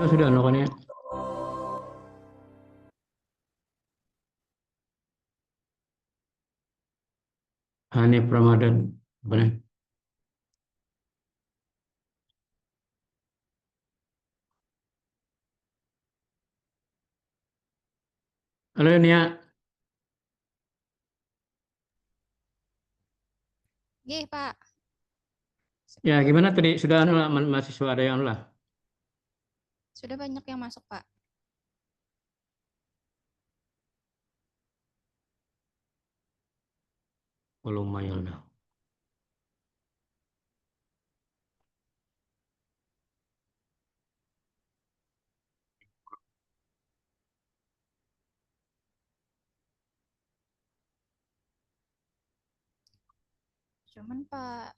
Oh, sudah melakukannya. Hanif Ramadan. Boleh. Halo Nia. Nggih, Pak. Ya, gimana tadi? Sudah anu lah, mahasiswa ada yang anu lah. Sudah banyak yang masuk, Pak. Oh, lumayan lah. Cuman Pak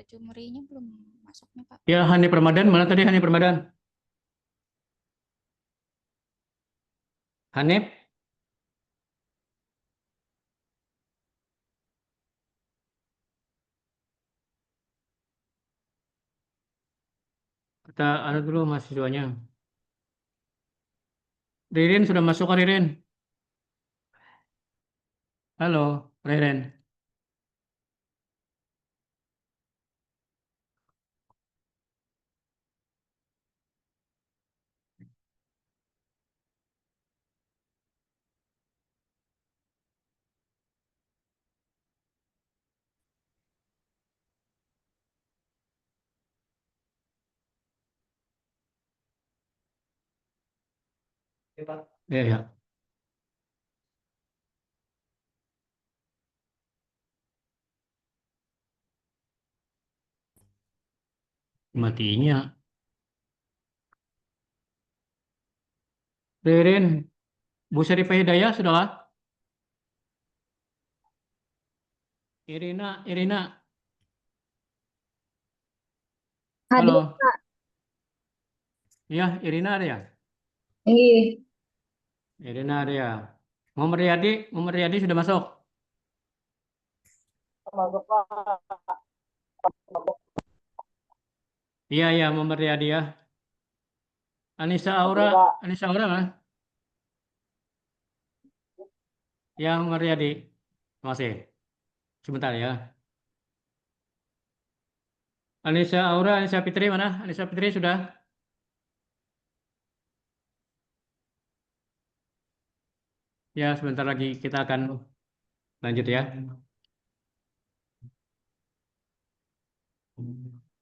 Jumrinya belum masuk nih, Pak. Ya, Hanif Ramadan. Mana tadi Hanif Ramadan? Hanif? Kita anu dulu mahasiswanya. Ririn sudah masuk kan Ririn? Halo, Ririn. Ya, ya. Matinya. Ririn, Bu Syarifah Hidayah sudahkah? Irina. Hadir, Halo. Pak. Iya, Irina ada ya? Iya. Irina ada ya. Muhammad Riyadi sudah masuk. Iya, iya, Muhammad Riyadi ya. Anissa Aura mana? Ya, Muhammad Riyadi. Masih. Sebentar ya. Anissa Fitri mana? Anissa Fitri sudah? Ya, sebentar lagi kita akan lanjut ya.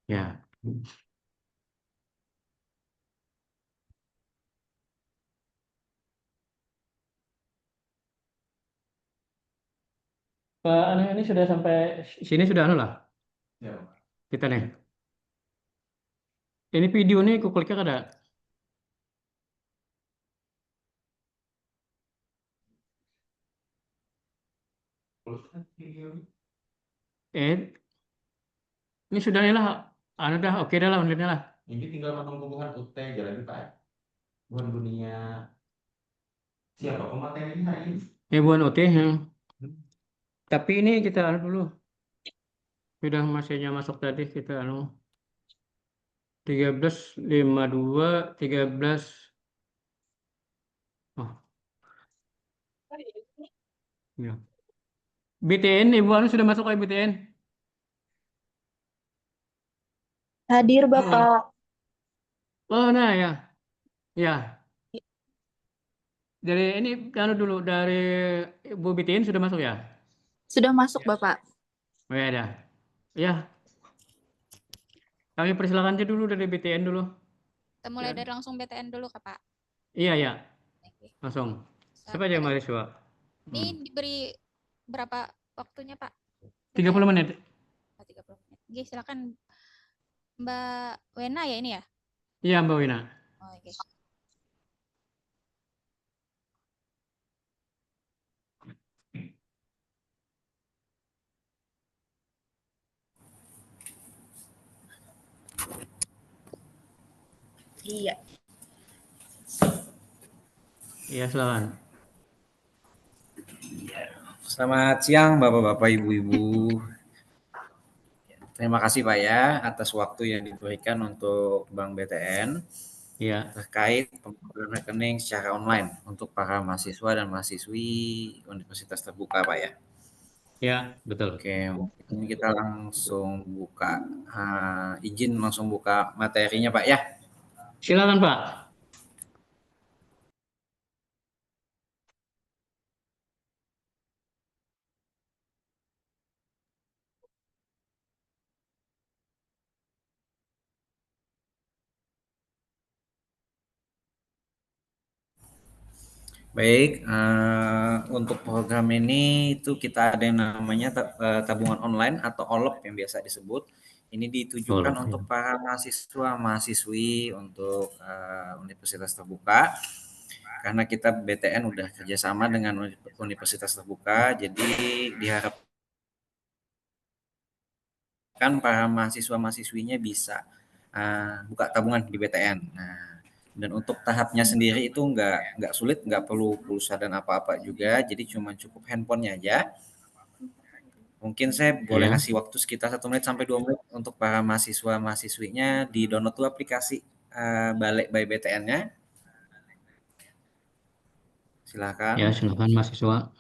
Ya. Pak Anu ini sudah sampai sini sudah anu lah. Ya. Kita nih. Ini video nih kukliknya ada. Eh, ini sudah nih lah. Anu dah, oke dah lah, unitnya lah. Ini tinggal menunggu UT jalan Pak. Bukan dunia siapa pemateri hari ini. Buan OT yang. Tapi ini kita anu dulu. Sudah masanya masuk tadi kita anu 13.52 13. Oh, ya. BTN Ibu Anu sudah masuk ke BTN? Hadir, Bapak. Oh, nah ya. Ya. Dari ini anu dulu dari Ibu BTN sudah masuk ya? Sudah masuk, Bapak. Oh ya ada. Ya, kami persilakan aja dulu dari BTN dulu. Kita mulai Ya. dari langsung BTN dulu, Kak, Pak. Iya, ya. Oke. Langsung. Siapa aja yang mahasiswa? Ini diberi berapa waktunya, Pak? 30 menit. 30 menit. Oke, silakan Mbak Wena ya ini ya? Iya, Mbak Wina. Oh, oke. Iya. Iya, silakan. Selamat siang Bapak-bapak, Ibu-ibu. Terima kasih Pak ya atas waktu yang diberikan untuk Bank BTN Ya, terkait pembukaan rekening secara online untuk para mahasiswa dan mahasiswi Universitas Terbuka Pak ya. ya, betul. Oke, ini kita langsung buka, izin langsung buka materinya Pak ya. Silakan Pak. Baik, untuk program ini itu kita ada yang namanya tabungan online atau OLOP yang biasa disebut. Ini ditujukan Tolong. untuk para mahasiswa, mahasiswi untuk Universitas Terbuka. Karena kita BTN udah kerjasama dengan Universitas Terbuka, jadi diharapkan para mahasiswa-mahasiswinya bisa buka tabungan di BTN. Nah, dan untuk tahapnya sendiri itu nggak sulit, nggak perlu pulsa dan apa-apa juga, jadi cuma cukup handphonenya aja. Mungkin saya boleh Ya, kasih waktu sekitar 1 menit sampai 2 menit untuk para mahasiswa mahasiswinya di download tuh aplikasi Balik by BTN-nya. ya, Silakan. silakan mahasiswa.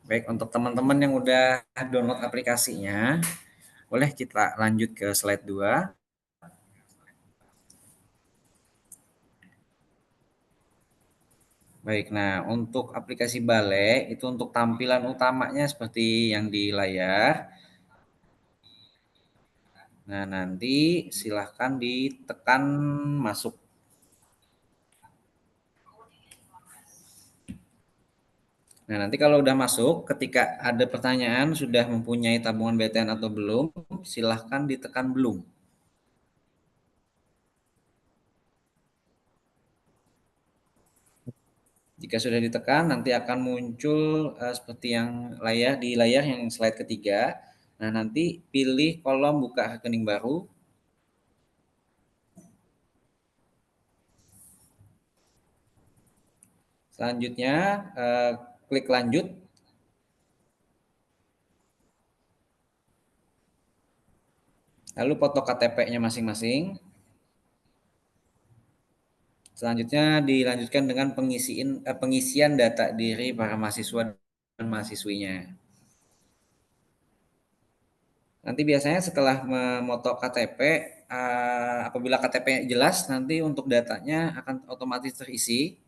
Baik, untuk teman-teman yang udah download aplikasinya, boleh kita lanjut ke slide 2. Baik, nah untuk aplikasi Bale itu untuk tampilan utamanya seperti yang di layar. Nah, nanti silahkan ditekan masuk. Nah, nanti kalau udah masuk, ketika ada pertanyaan sudah mempunyai tabungan BTN atau belum, silahkan ditekan belum. Jika sudah ditekan, nanti akan muncul seperti yang di layar yang slide ketiga. Nah, nanti pilih kolom buka rekening baru. Selanjutnya, klik lanjut. Lalu foto KTP-nya masing-masing. Selanjutnya dilanjutkan dengan pengisian data diri para mahasiswa dan mahasiswinya. Nanti biasanya setelah memoto KTP, apabila KTP-nya jelas, nanti untuk datanya akan otomatis terisi.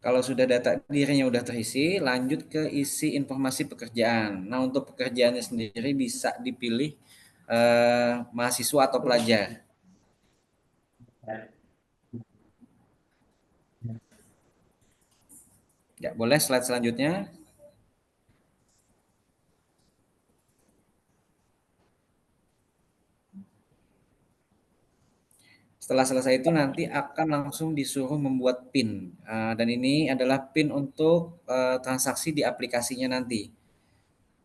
Kalau sudah data dirinya udah terisi, lanjut ke isi informasi pekerjaan. Nah, untuk pekerjaannya sendiri bisa dipilih mahasiswa atau pelajar. Ya, boleh slide selanjutnya. Setelah selesai itu nanti akan langsung disuruh membuat PIN. Dan ini adalah PIN untuk transaksi di aplikasinya nanti.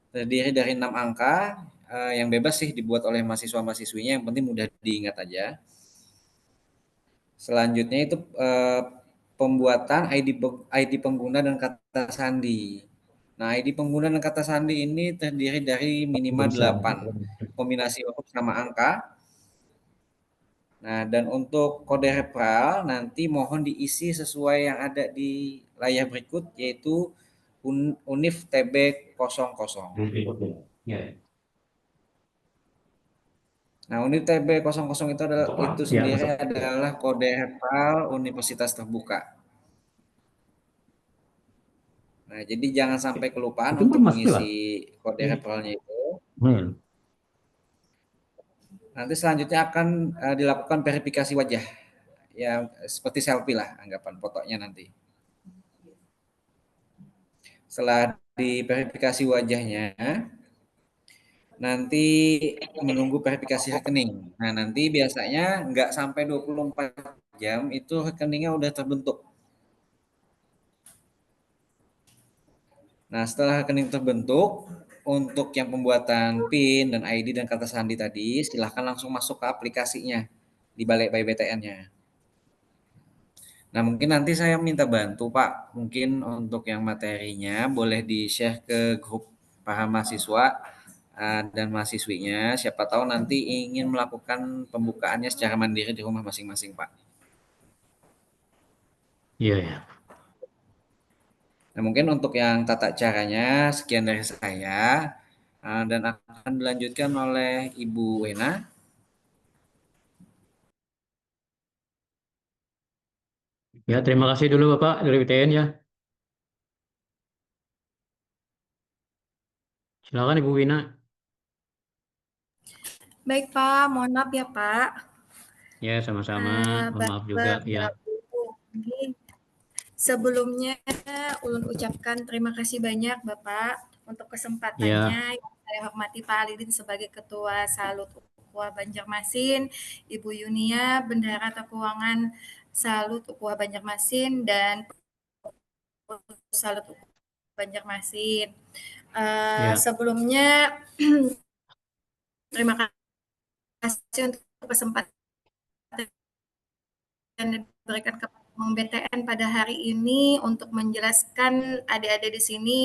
Terdiri dari 6 angka yang bebas sih dibuat oleh mahasiswa-mahasiswinya, yang penting mudah diingat aja. Selanjutnya itu pembuatan ID pengguna dan kata sandi. Nah, ID pengguna dan kata sandi ini terdiri dari minimal 8 kombinasi huruf sama angka. Nah, dan untuk kode referral nanti mohon diisi sesuai yang ada di layar berikut, yaitu UNIF TB 00. Ya, Nah, UNIF TB 00 itu ya, sendiri masuk. adalah kode referral Universitas Terbuka. Nah, jadi jangan sampai kelupaan Itu untuk masuk lah. mengisi kode referralnya itu. Hmm. Nanti selanjutnya akan dilakukan verifikasi wajah. Ya, seperti selfie lah anggapan fotonya nanti. Setelah diverifikasi wajahnya, nanti menunggu verifikasi rekening. Nah, nanti biasanya nggak sampai 24 jam itu rekeningnya udah terbentuk. Nah, setelah rekening terbentuk, untuk yang pembuatan PIN dan ID dan kata sandi tadi, silahkan langsung masuk ke aplikasinya di Balai Bayi BTN-nya. Nah, mungkin nanti saya minta bantu, Pak. Mungkin untuk yang materinya boleh di-share ke grup para mahasiswa dan mahasiswinya. Siapa tahu nanti ingin melakukan pembukaannya secara mandiri di rumah masing-masing, Pak. Iya, ya. Nah, mungkin untuk yang tata caranya sekian dari saya dan akan dilanjutkan oleh Ibu Wena. Ya, terima kasih dulu Bapak dari BTN ya. Silakan Ibu Wina. Baik, Pak. Mohon maaf ya, Pak. Ya, sama-sama. Mohon maaf juga ya. Bapak, Ibu. Ini sebelumnya, Ulun ucapkan terima kasih banyak, Bapak, untuk kesempatannya. Ya, Yang saya hormati Pak Alidin sebagai Ketua Salut Ukhuwah Banjarmasin, Ibu Yunia, Bendahara Tata Keuangan Salut Ukhuwah Banjarmasin, dan Salut Ukhuwah Banjarmasin. ya. Sebelumnya, terima kasih untuk kesempatan yang diberikan kepada Bang BTN pada hari ini untuk menjelaskan adik-adik di sini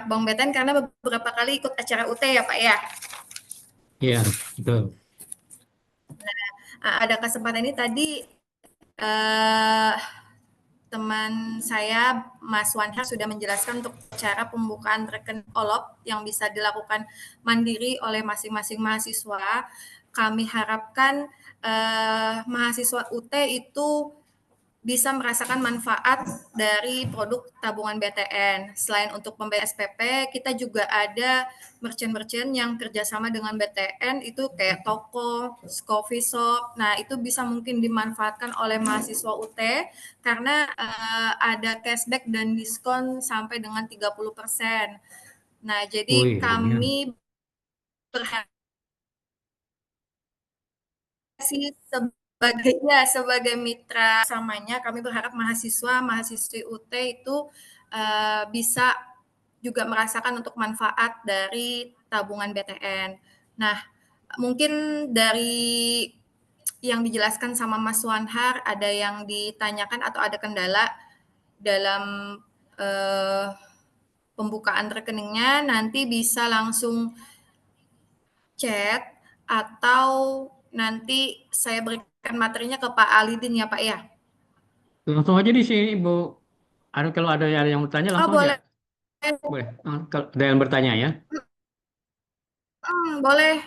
Bang BTN karena beberapa kali ikut acara UT ya Pak ya. Iya, betul. Ada kesempatan ini tadi eh, teman saya Mas Wanhar sudah menjelaskan untuk cara pembukaan rekening OLOP yang bisa dilakukan mandiri oleh masing-masing mahasiswa. Kami harapkan mahasiswa UT itu bisa merasakan manfaat dari produk tabungan BTN. Selain untuk membayar SPP, kita juga ada merchant-merchant yang kerjasama dengan BTN, itu kayak toko, coffee shop. Nah, itu bisa mungkin dimanfaatkan oleh mahasiswa UT karena ada cashback dan diskon sampai dengan 30%. Nah, jadi Wih, lumayan. kami berharap sih sebagai mitra samanya kami berharap mahasiswi UT itu bisa juga merasakan untuk manfaat dari tabungan BTN. Nah, mungkin dari yang dijelaskan sama Mas Wanhar ada yang ditanyakan atau ada kendala dalam pembukaan rekeningnya, nanti bisa langsung chat atau nanti saya berikan materinya ke Pak Alidin ya Pak ya. Langsung aja di sini Ibu. Kalau ada yang bertanya Oh langsung aja. boleh. Boleh. Kalau ada yang bertanya ya. Boleh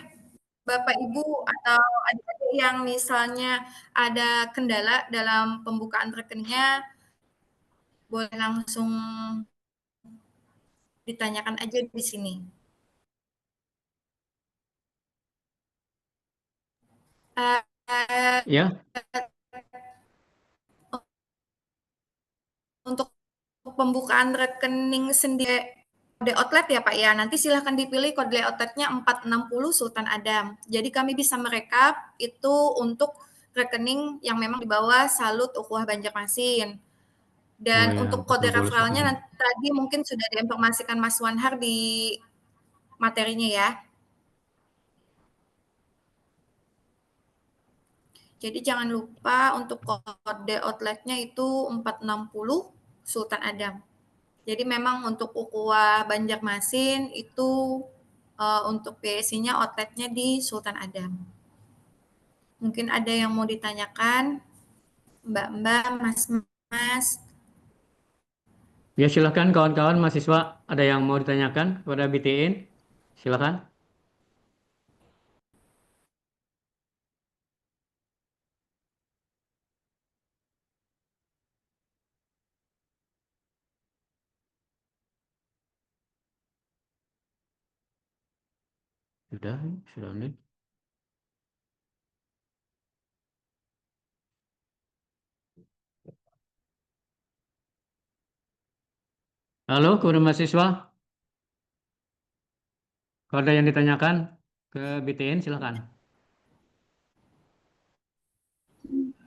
Bapak Ibu atau adik-adik yang misalnya ada kendala dalam pembukaan rekeningnya boleh langsung ditanyakan aja di sini. Uh, Ya, untuk pembukaan rekening sendiri kode outlet ya Pak ya. Nanti silahkan dipilih kode outletnya 460 Sultan Adam. Jadi kami bisa merekap itu untuk rekening yang memang di bawah Salut Ukhuwah Banjarmasin. oh Dan ya, untuk kode 40 referralnya sekian. nanti tadi mungkin sudah diinformasikan Mas Wanhar di materinya ya. Jadi jangan lupa untuk kode outletnya itu 460 Sultan Adam. Jadi memang untuk Ukhuwah Banjarmasin itu untuk PSI-nya outletnya di Sultan Adam. Mungkin ada yang mau ditanyakan, Mbak-mbak, Mas-mas. Ya, silakan kawan-kawan mahasiswa. Ada yang mau ditanyakan kepada BTN? Silakan. Sudah nih. Halo, kepada mahasiswa. Kalau ada yang ditanyakan, ke BTN silakan.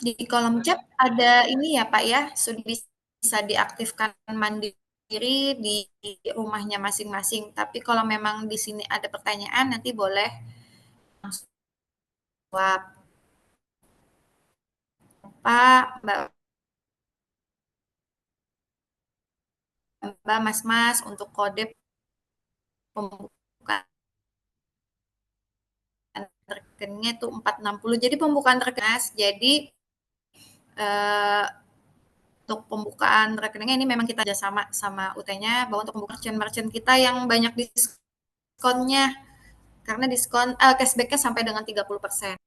Di kolom chat ada ini ya Pak ya, sudah bisa diaktifkan mandiri di rumahnya masing-masing. Tapi kalau memang di sini ada pertanyaan, nanti boleh langsung jawab. Pak, Mbak, Mas, untuk kode pembukaan rekeningnya itu 460. Jadi pembukaan rekening, jadi untuk pembukaan rekeningnya ini memang kita kerjasama sama UT-nya bahwa untuk pembukaan merchant kita yang banyak diskonnya, karena diskon cashback-nya sampai dengan 30%.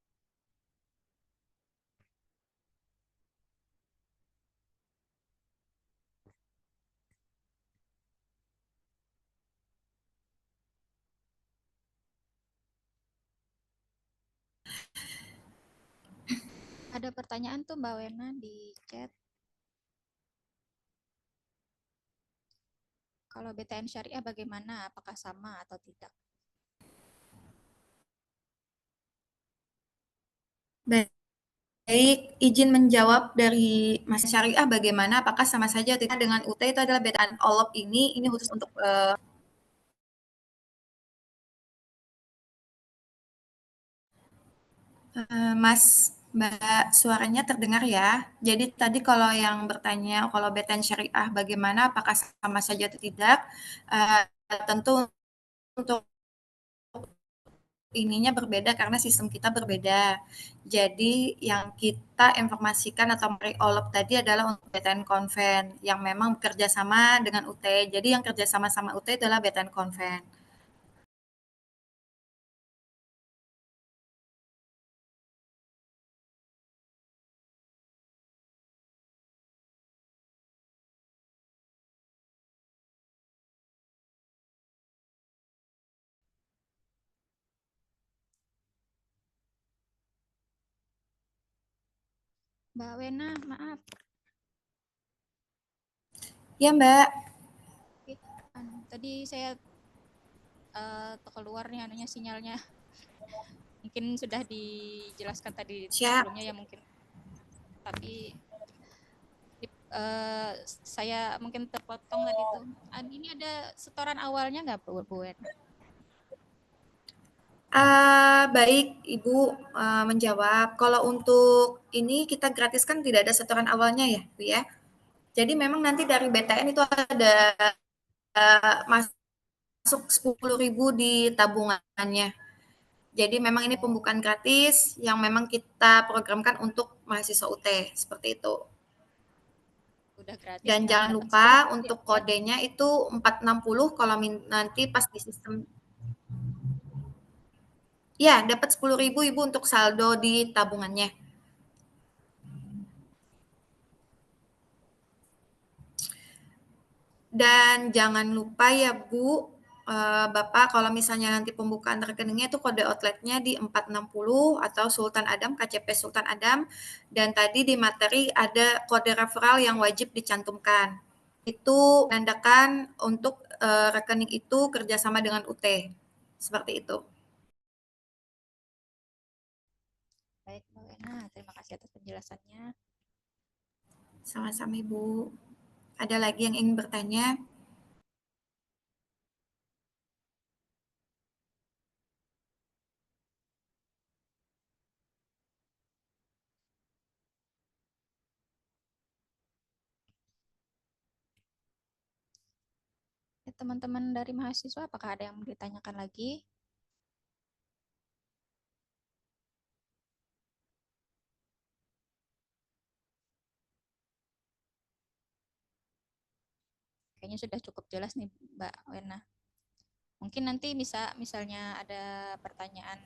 Ada pertanyaan tuh Mbak Wena di chat. Kalau BTN Syariah bagaimana? Apakah sama atau tidak? Baik, izin menjawab dari Mas Syariah bagaimana? Apakah sama saja tidak dengan UT itu adalah BTN OLOP ini khusus untuk Mas, Mbak, suaranya terdengar ya. Jadi tadi kalau yang bertanya kalau BTN Syariah bagaimana? Apakah sama saja atau tidak? Tentu untuk ininya berbeda karena sistem kita berbeda. Jadi yang kita informasikan atau memberi OLOP tadi adalah untuk BTN Konven yang memang bekerja sama dengan UT. Jadi yang kerja sama UT adalah BTN Konven. Mbak Wena, maaf. Ya, Mbak. Tadi saya keluar nih anunya sinyalnya. Mungkin sudah dijelaskan tadi sebelumnya ya mungkin. Tapi saya mungkin terpotong tadi tuh. Ini ada setoran awalnya nggak Bu Wena? Baik, Ibu menjawab. Kalau untuk ini kita gratiskan tidak ada setoran awalnya ya, Bu ya. Jadi memang nanti dari BTN itu ada masuk 10.000 di tabungannya. Jadi memang ini pembukaan gratis yang memang kita programkan untuk mahasiswa UT, seperti itu. Udah gratis. Dan jangan lupa untuk kodenya itu 460 kalau nanti pas di sistem. Ya, dapat 10.000 Ibu untuk saldo di tabungannya. Dan jangan lupa ya Bu, Bapak kalau misalnya nanti pembukaan rekeningnya itu kode outletnya di 460 atau Sultan Adam, KCP Sultan Adam. Dan tadi di materi ada kode referral yang wajib dicantumkan. Itu menandakan untuk rekening itu kerjasama dengan UT. Seperti itu. Baik, Mbak Wena. Terima kasih atas penjelasannya. Sama-sama Ibu. Ada lagi yang ingin bertanya? Teman-teman dari mahasiswa, apakah ada yang ditanyakan lagi? Kayaknya sudah cukup jelas nih Mbak Wena. Mungkin nanti misalnya ada pertanyaan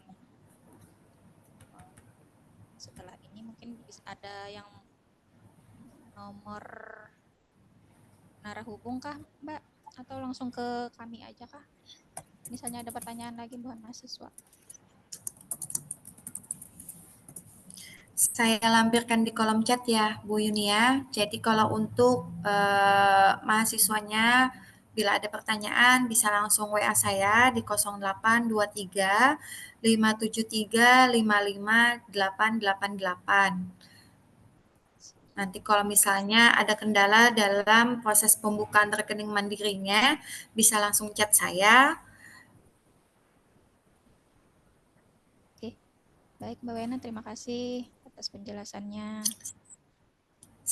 setelah ini mungkin bisa ada yang nomor narahubung kah Mbak? Atau langsung ke kami aja kah? Misalnya ada pertanyaan lagi buat mahasiswa. Saya lampirkan di kolom chat ya Bu Yunia. Jadi kalau untuk mahasiswanya bila ada pertanyaan bisa langsung WA saya di 0823 573558888. Nanti kalau misalnya ada kendala dalam proses pembukaan rekening mandirinya, bisa langsung chat saya. Oke, baik Mbak Wena, terima kasih atas penjelasannya.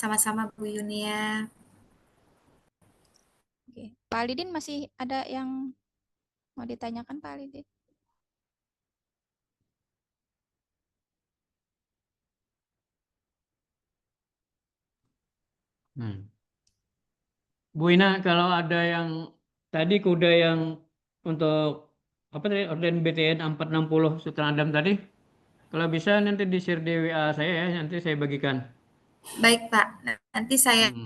Sama-sama Bu Yunia. Oke, Pak Alidin masih ada yang mau ditanyakan Pak Alidin? Bu Ina, kalau ada yang tadi kuda yang untuk apa tadi orden BTN 460 Sultan Adam tadi, kalau bisa nanti di share di WA saya ya, nanti saya bagikan. Baik Pak, nanti saya Hmm.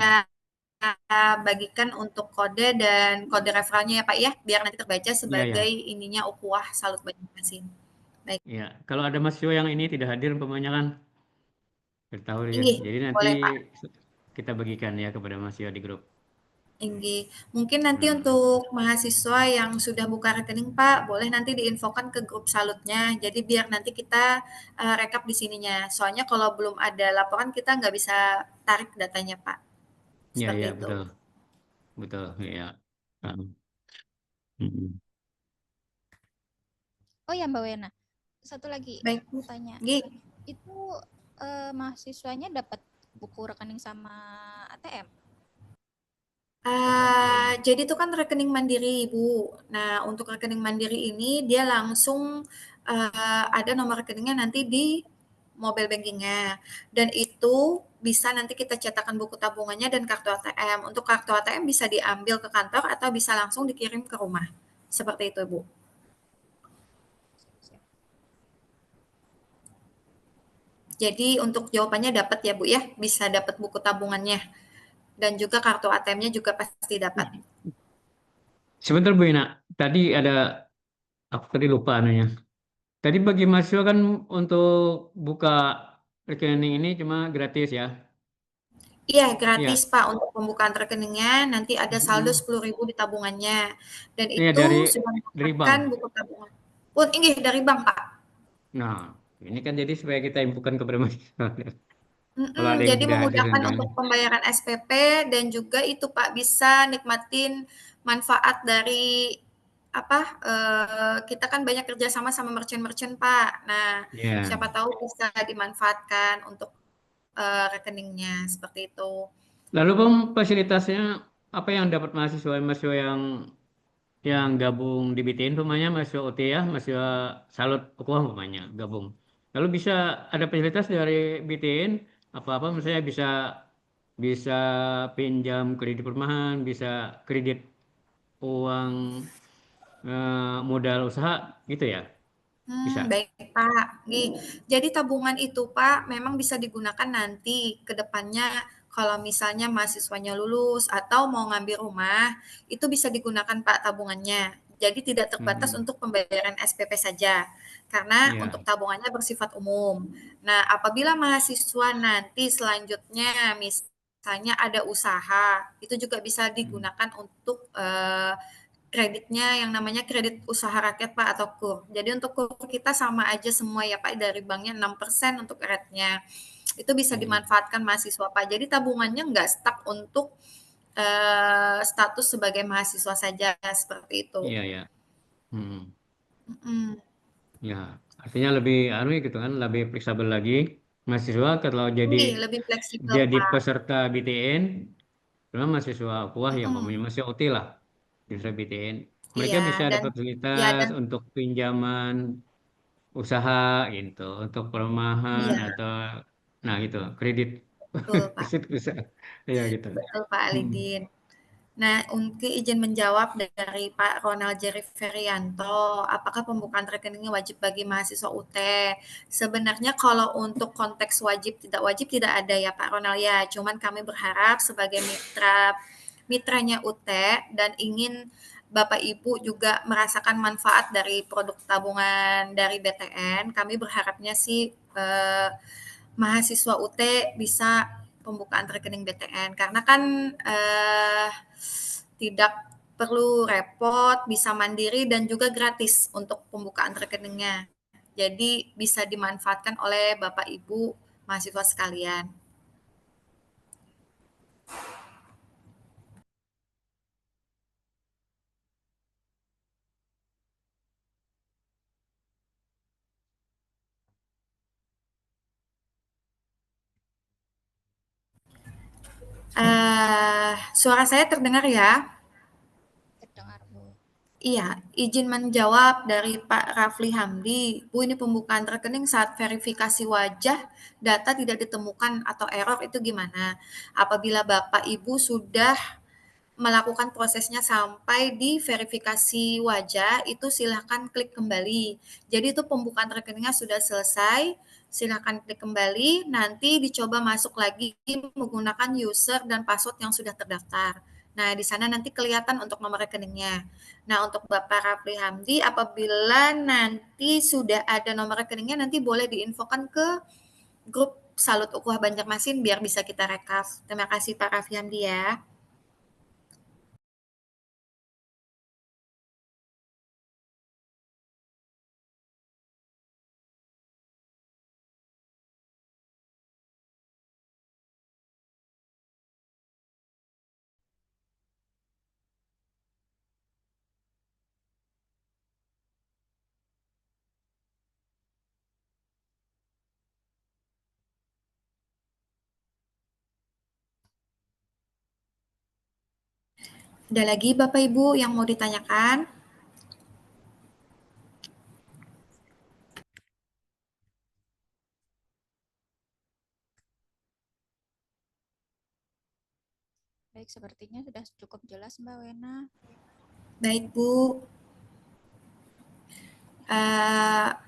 bagikan untuk kode dan kode referralnya ya Pak ya, biar nanti terbaca Ya, sebagai ya. ininya ukhuwah Salut Banjarmasin. Baik. Ya, kalau ada mahasiswa yang ini tidak hadir umpamanya kan, beritahu ya. Inggih, Jadi nanti boleh Pak. kita bagikan ya kepada mahasiswa di grup. Inggih. Mungkin nanti Hmm. untuk mahasiswa yang sudah buka rekening Pak, boleh nanti diinfokan ke grup Salutnya. Jadi biar nanti kita rekap di sininya. Soalnya kalau belum ada laporan kita nggak bisa tarik datanya Pak. Ya, Seperti ya, itu. betul. Betul, ya. Hmm. Oh ya Mbak Wena, satu lagi Baik, mau tanya. Nggih. Itu mahasiswanya dapat buku rekening sama ATM? Jadi itu kan rekening mandiri, Bu. Nah, untuk rekening mandiri ini dia langsung ada nomor rekeningnya nanti di mobile bankingnya. Dan itu bisa nanti kita cetakkan buku tabungannya dan kartu ATM. Untuk kartu ATM bisa diambil ke kantor atau bisa langsung dikirim ke rumah. Seperti itu, Bu. Siap. Jadi untuk jawabannya dapat ya, Bu ya. Bisa dapat buku tabungannya. Dan juga kartu ATM-nya juga pasti dapat. Sebentar Bu Ina, tadi ada aku tadi lupa anunya. Tadi bagi mahasiswa kan untuk buka rekening ini cuma gratis ya. Iya, gratis Iya. Pak untuk pembukaan rekeningnya, nanti ada saldo Hmm. 10.000 di tabungannya. Dan Iya itu sudah dari bank. mendapatkan buku tabungan. Pun inggih dari bank, Pak. Nah, ini kan jadi supaya kita infokan kepada mahasiswa. Kalau ada yang Jadi tidak hadir memudahkan nanti. untuk pembayaran SPP dan juga itu Pak bisa nikmatin manfaat dari apa kita kan banyak kerjasama sama merchant-merchant Pak. Nah, Ya. siapa tahu bisa dimanfaatkan untuk rekeningnya seperti itu. Lalu Bang, fasilitasnya apa yang dapat mahasiswa yang gabung di BTN umpamanya mahasiswa OT ya, mahasiswa Salut Ukuah umpamanya gabung. Lalu bisa ada fasilitas dari BTN apa-apa misalnya bisa bisa pinjam kredit perumahan, bisa kredit uang modal usaha gitu ya? Bisa. Baik Pak. Jadi tabungan itu Pak memang bisa digunakan nanti ke depannya kalau misalnya mahasiswanya lulus atau mau ngambil rumah, itu bisa digunakan Pak tabungannya. Jadi tidak terbatas Hmm. untuk pembayaran SPP saja, karena untuk Ya. tabungannya bersifat umum. Nah, apabila mahasiswa nanti selanjutnya misalnya ada usaha, itu juga bisa Hmm. digunakan untuk kreditnya yang namanya kredit usaha rakyat Pak atau KUR. Jadi untuk KUR kita sama aja semua ya Pak dari banknya 6% untuk rate-nya. Itu bisa Hmm. dimanfaatkan mahasiswa Pak. Jadi tabungannya nggak stuck untuk status sebagai mahasiswa saja seperti itu. Iya ya. Hmm. Mm-mm. Ya, artinya lebih anu ya gitu kan, lebih fleksibel lagi. Mahasiswa kalau Lebih fleksibel jadi Pak. peserta BTN, memang mahasiswa kuah ya, Mm-mm. umpamanya masih OT lah, peserta BTN. Mereka Iya bisa ada dan ya fasilitas dan untuk pinjaman usaha gitu, untuk perumahan iya atau nah gitu, kredit betul Pak. kredit usaha. Ya gitu. Betul Pak Hmm. Alidin. Nah, untuk izin menjawab dari Pak Ronald Jerry Ferianto, apakah pembukaan rekeningnya wajib bagi mahasiswa UT? Sebenarnya kalau untuk konteks wajib tidak ada ya Pak Ronald ya. Cuman kami berharap sebagai mitranya UT dan ingin Bapak Ibu juga merasakan manfaat dari produk tabungan dari BTN, kami berharapnya sih mahasiswa UT bisa pembukaan rekening BTN karena kan tidak perlu repot, bisa mandiri dan juga gratis untuk pembukaan rekeningnya. Jadi bisa dimanfaatkan oleh Bapak Ibu mahasiswa sekalian. Suara saya terdengar ya? Terdengar, Bu. Iya, izin menjawab dari Pak Rafli Hamdi. Bu, ini pembukaan rekening saat verifikasi wajah, data tidak ditemukan atau error itu gimana? Apabila Bapak Ibu sudah melakukan prosesnya sampai di verifikasi wajah, itu silahkan klik kembali. Jadi itu pembukaan rekeningnya sudah selesai, silahkan klik kembali, nanti dicoba masuk lagi menggunakan user dan password yang sudah terdaftar. Nah, di sana nanti kelihatan untuk nomor rekeningnya. Nah, untuk Bapak Rafli Hamdi, apabila nanti sudah ada nomor rekeningnya, nanti boleh diinfokan ke grup Salut Ukhuwah Banjarmasin biar bisa kita rekap. Terima kasih Pak Rafli Hamdi ya. Ada lagi Bapak Ibu yang mau ditanyakan? Baik, sepertinya sudah cukup jelas Mbak Wena. Baik Bu.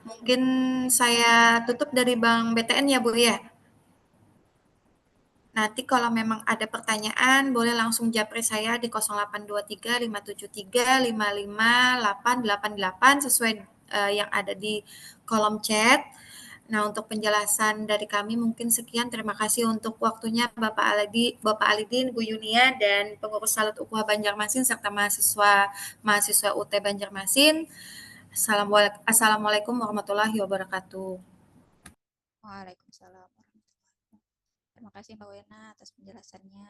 Mungkin saya tutup dari Bank BTN ya Bu ya. Nanti kalau memang ada pertanyaan boleh langsung japri saya di 0823 573 55888 sesuai yang ada di kolom chat. Nah, untuk penjelasan dari kami mungkin sekian. Terima kasih untuk waktunya Bapak Alidin, Bu Yunia, dan pengurus Salut Ukhuwah Banjarmasin serta mahasiswa UT Banjarmasin. Assalamualaikum warahmatullahi wabarakatuh. Waalaikumsalam warahmatullahi wabarakatuh. Terima kasih Mbak Wena atas penjelasannya.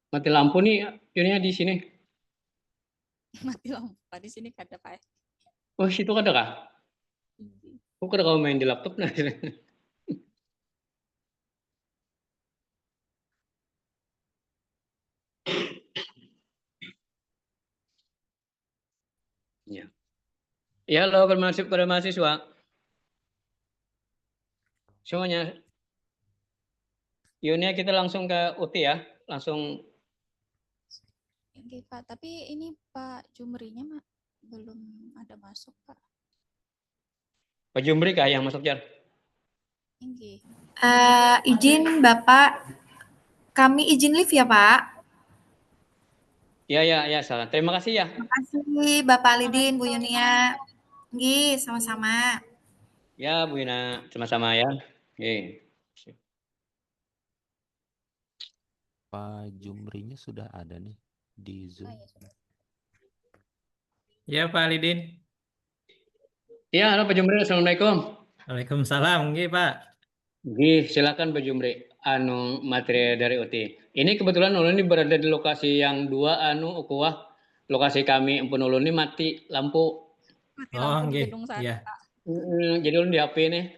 Mati lampu nih, ini di sini. Mati lampu. Di sini ada Pak. Oh, situ ada kah? Kok ada kau main di laptop nah? Ya. Ya, halo pada mahasiswa. Semuanya. Yaunya kita langsung ke UT ya, langsung. Oke Pak, tapi ini Pak Jumrinya belum ada masuk Pak. Pak Jumri kah yang masuk Jar? Izin Bapak, kami izin live ya Pak. Ya, salah. Terima kasih ya. Terima kasih Bapak Alidin, Bu Yunia. Nggih, sama-sama. Ya, Bu Yuna, sama-sama ya. Oke. Pak Jumrinya sudah ada nih di Zoom. Ya Pak Alidin. Ya, halo Pak Jumri, Assalamualaikum. Waalaikumsalam, nggih Pak. Nggih, silakan Pak Jumri. Materi dari UT. Ini kebetulan ulun ini berada di lokasi yang 2 Ukhuwah. Lokasi kami Empun ulun ini mati lampu. Mati lampu di gedung sana, iya. Pak. Jadi ulun di HP nih.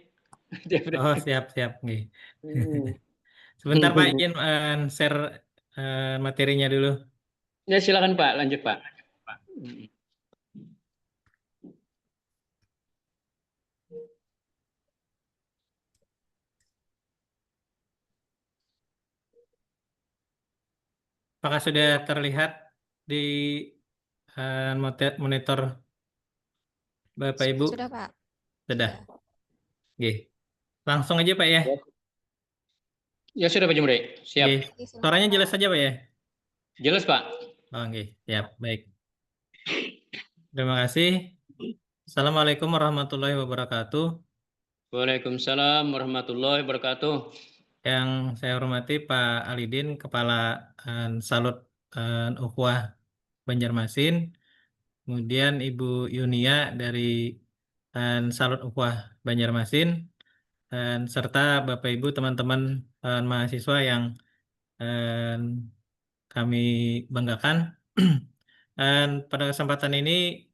Oh, siap, nggih. Sebentar Pak, izin share materinya dulu. Ya, silakan Pak, lanjut Pak. Apakah sudah terlihat di monitor Bapak Ibu? Sudah Pak. Sudah. Oke. Langsung aja Pak ya. Ya sudah Pak Jumri, siap. Oke. Suaranya jelas saja Pak ya? Jelas Pak. Oh, oke, siap, baik. Terima kasih. Assalamualaikum warahmatullahi wabarakatuh. Waalaikumsalam warahmatullahi wabarakatuh. Yang saya hormati Pak Alidin, Kepala Salut Ukhuwah Banjarmasin, kemudian Ibu Yunia dari Salut Ukhuwah Banjarmasin, dan serta Bapak Ibu teman-teman mahasiswa yang kami banggakan. Dan pada kesempatan ini,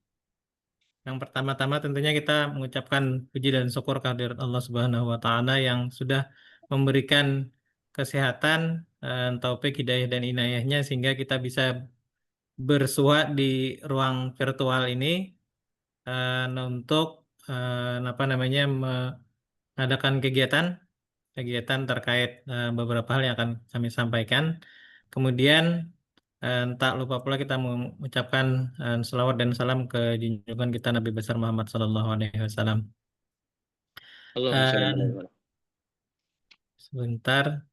yang pertama-tama tentunya kita mengucapkan puji dan syukur kehadirat Allah Subhanahu wa Ta'ala yang sudah memberikan kesehatan, taufik, hidayah dan inayahnya sehingga kita bisa bersua di ruang virtual ini untuk mengadakan kegiatan terkait beberapa hal yang akan kami sampaikan. Kemudian tak lupa pula kita mengucapkan selawat dan salam ke junjungan kita Nabi besar Muhammad SAW. Sebentar.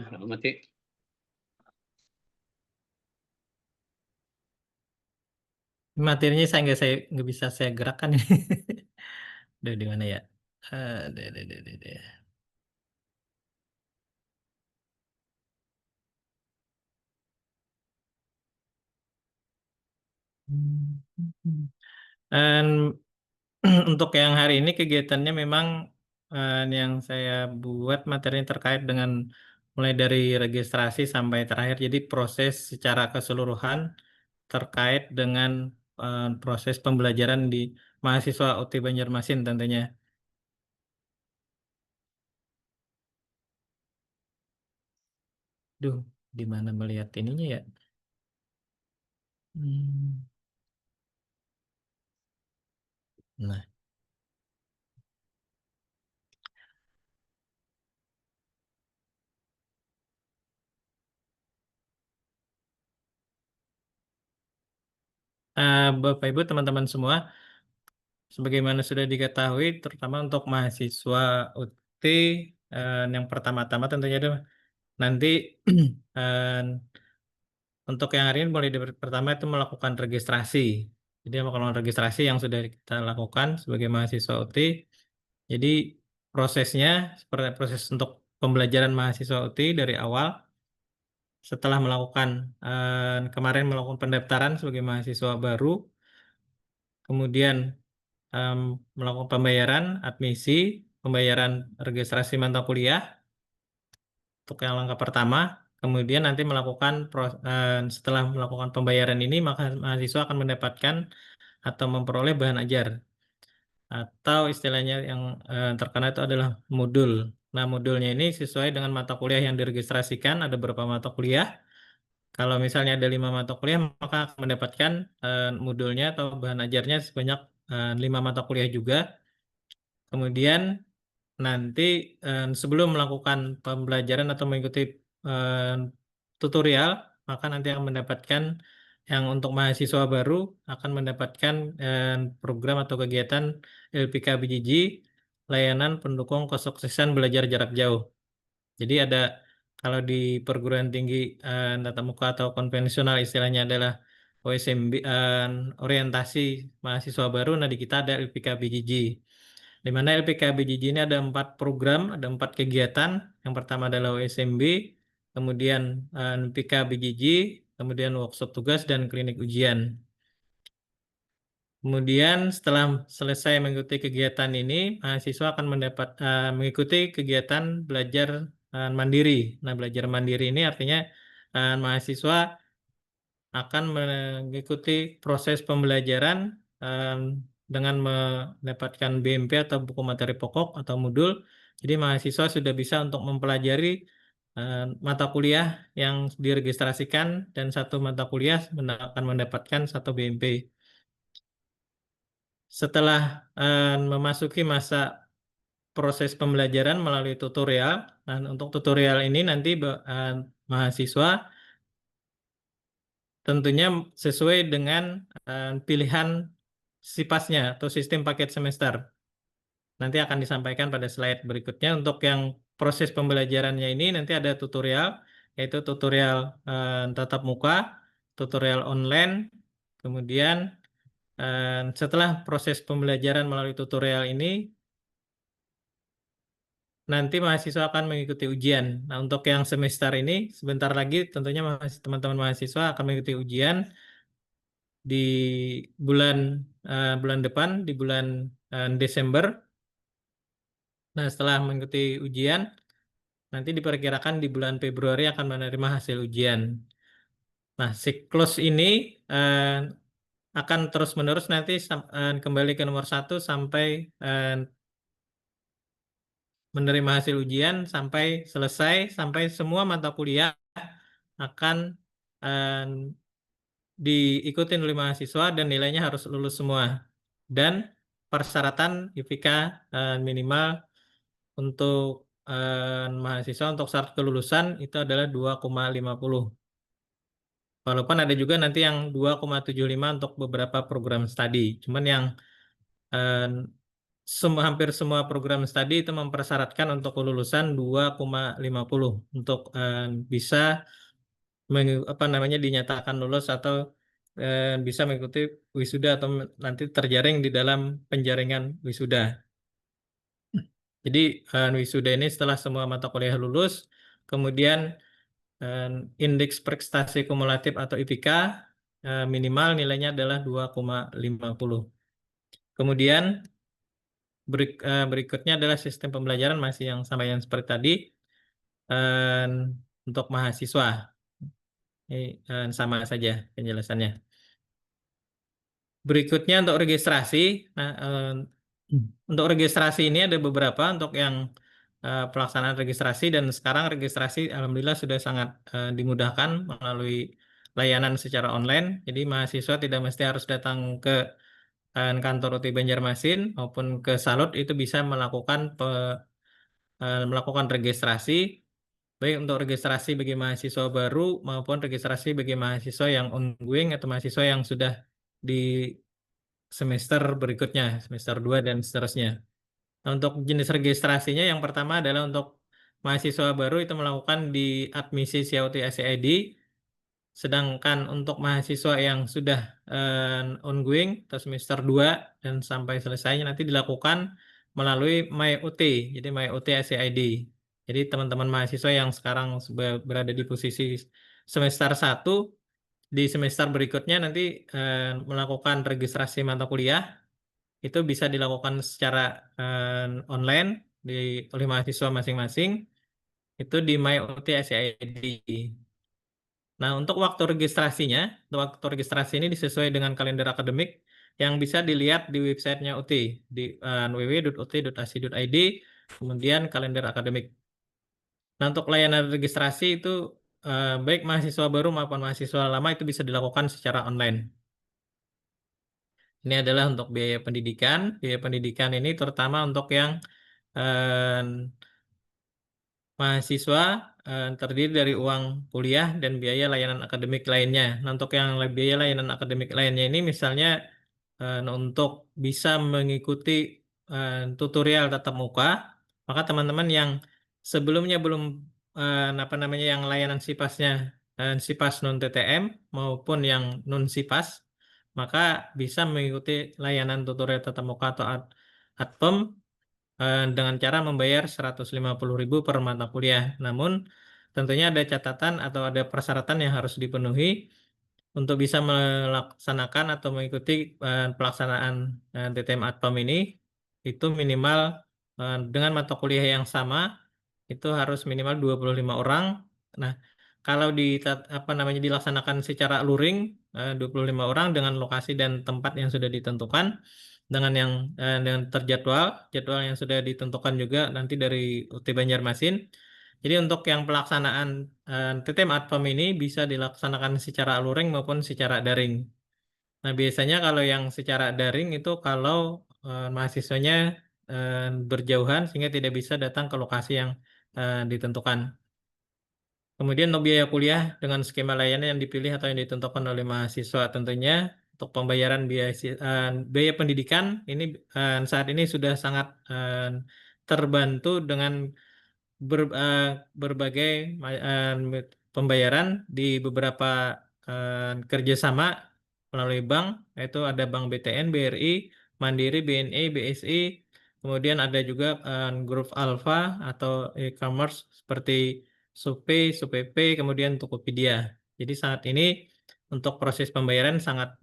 Mati. Materinya nggak bisa saya gerakkan ini. Udah di mana ya? Dan untuk yang hari ini kegiatannya memang yang saya buat materi terkait dengan mulai dari registrasi sampai terakhir. Jadi proses secara keseluruhan terkait dengan proses pembelajaran di mahasiswa UT Banjarmasin tentunya. Duh, di mana melihat ininya ya? Nah. Bapak Ibu teman-teman semua, sebagaimana sudah diketahui, terutama untuk mahasiswa UT yang pertama-tama tentunya nanti untuk yang hari ini mulai dari pertama itu melakukan registrasi. Jadi melakukan registrasi yang sudah kita lakukan sebagai mahasiswa UT. Jadi prosesnya seperti proses untuk pembelajaran mahasiswa UT dari awal. Setelah kemarin melakukan pendaftaran sebagai mahasiswa baru, kemudian melakukan pembayaran admisi, pembayaran registrasi mata kuliah untuk yang langkah pertama. Kemudian nanti setelah melakukan pembayaran ini, maka mahasiswa akan mendapatkan atau memperoleh bahan ajar. Atau istilahnya yang terkena itu adalah modul. Nah, modulnya ini sesuai dengan mata kuliah yang diregistrasikan, ada beberapa mata kuliah. Kalau misalnya ada 5 mata kuliah, maka akan mendapatkan modulnya atau bahan ajarnya sebanyak 5 mata kuliah juga. Kemudian nanti sebelum melakukan pembelajaran atau mengikuti tutorial, maka nanti akan mendapatkan yang untuk mahasiswa baru akan mendapatkan program atau kegiatan LPK BJJ, layanan pendukung kesuksesan belajar jarak jauh. Jadi ada kalau di perguruan tinggi tatap muka atau konvensional istilahnya adalah OSMB, orientasi mahasiswa baru. Nah, di kita ada LPK BJJ. Di mana LPK BJJ ini ada 4 program, ada 4 kegiatan. Yang pertama adalah OSMB, kemudian LPK BJJ, kemudian workshop tugas dan klinik ujian. Kemudian setelah selesai mengikuti kegiatan ini, mahasiswa akan mengikuti kegiatan belajar mandiri. Nah, belajar mandiri ini artinya mahasiswa akan mengikuti proses pembelajaran dengan mendapatkan BMP atau buku materi pokok atau modul. Jadi mahasiswa sudah bisa untuk mempelajari mata kuliah yang diregistrasikan dan satu mata kuliah akan mendapatkan 1 BMP. Setelah memasuki masa proses pembelajaran melalui tutorial, dan untuk tutorial ini nanti mahasiswa tentunya sesuai dengan pilihan SIPAS-nya atau sistem paket semester. Nanti akan disampaikan pada slide berikutnya. Untuk yang proses pembelajarannya ini nanti ada tutorial, yaitu tutorial tatap muka, tutorial online, kemudian setelah proses pembelajaran melalui tutorial ini, nanti mahasiswa akan mengikuti ujian. Nah, untuk yang semester ini, sebentar lagi tentunya teman-teman mahasiswa akan mengikuti ujian di bulan depan, di bulan Desember. Nah, setelah mengikuti ujian, nanti diperkirakan di bulan Februari akan menerima hasil ujian. Nah, siklus ini akan terus-menerus nanti kembali ke nomor 1 sampai menerima hasil ujian sampai selesai, sampai semua mata kuliah akan diikutin oleh mahasiswa dan nilainya harus lulus semua. Dan persyaratan IPK minimal untuk mahasiswa untuk syarat kelulusan itu adalah 2,50. Walaupun ada juga nanti yang 2,75 untuk beberapa program studi. Cuman yang hampir semua program studi itu mempersyaratkan untuk kelulusan 2,50 untuk bisa dinyatakan lulus atau bisa mengikuti wisuda atau nanti terjaring di dalam penjaringan wisuda. Jadi wisuda ini setelah semua mata kuliah lulus, kemudian indeks prestasi kumulatif atau IPK minimal nilainya adalah 2,50. Kemudian berikutnya adalah sistem pembelajaran masih yang sama yang seperti tadi untuk mahasiswa. Ini sama saja penjelasannya. Berikutnya untuk registrasi. Nah, untuk registrasi ini ada beberapa untuk yang pelaksanaan registrasi, dan sekarang registrasi alhamdulillah sudah sangat dimudahkan melalui layanan secara online. Jadi mahasiswa tidak mesti harus datang ke kantor UT Banjarmasin maupun ke Salut, itu bisa melakukan registrasi, baik untuk registrasi bagi mahasiswa baru maupun registrasi bagi mahasiswa yang ongoing atau mahasiswa yang sudah di semester berikutnya, semester 2 dan seterusnya. Nah, untuk jenis registrasinya yang pertama adalah untuk mahasiswa baru itu melakukan di admisi CAUT SCID, sedangkan untuk mahasiswa yang sudah ongoing atau semester 2 dan sampai selesainya nanti dilakukan melalui MyOT, jadi MyOT SCID. Jadi teman-teman mahasiswa yang sekarang berada di posisi semester 1, di semester berikutnya nanti melakukan registrasi mata kuliah, itu bisa dilakukan secara online oleh mahasiswa masing-masing, itu di MyOT SCID. Nah, untuk waktu registrasinya, waktu registrasi ini disesuaikan dengan kalender akademik yang bisa dilihat di websitenya UT, di www.ut.ac.id, kemudian kalender akademik. Nah, untuk layanan registrasi itu baik mahasiswa baru maupun mahasiswa lama itu bisa dilakukan secara online. Ini adalah untuk biaya pendidikan. Biaya pendidikan ini terutama untuk yang mahasiswa terdiri dari uang kuliah dan biaya layanan akademik lainnya. Nah, untuk yang biaya layanan akademik lainnya ini misalnya untuk bisa mengikuti tutorial tatap muka, maka teman-teman yang sebelumnya belum yang layanan SIPAS-nya SIPAS non TTM maupun yang non SIPAS, maka bisa mengikuti layanan tutorial tatap muka atau ATPEM dengan cara membayar 150.000 per mata kuliah. Namun tentunya ada catatan atau ada persyaratan yang harus dipenuhi untuk bisa melaksanakan atau mengikuti pelaksanaan TTM ATPEM ini. Itu minimal dengan mata kuliah yang sama itu harus minimal 25 orang. Nah, kalau dilaksanakan secara luring 25 orang dengan lokasi dan tempat yang sudah ditentukan, dengan jadwal yang sudah ditentukan juga nanti dari UT Banjarmasin. Jadi untuk yang pelaksanaan TTM ATPEM ini bisa dilaksanakan secara luring maupun secara daring. Nah, biasanya kalau yang secara daring itu kalau mahasiswanya berjauhan sehingga tidak bisa datang ke lokasi yang ditentukan. Kemudian untuk biaya kuliah dengan skema layanan yang dipilih atau yang ditentukan oleh mahasiswa tentunya untuk pembayaran biaya pendidikan ini saat ini sudah sangat terbantu dengan berbagai pembayaran di beberapa kerjasama melalui bank, yaitu ada Bank BTN, BRI, Mandiri, BNI, BSI, kemudian ada juga grup Alfa atau e-commerce seperti Shopee, Shopee, kemudian Tokopedia. Jadi saat ini untuk proses pembayaran sangat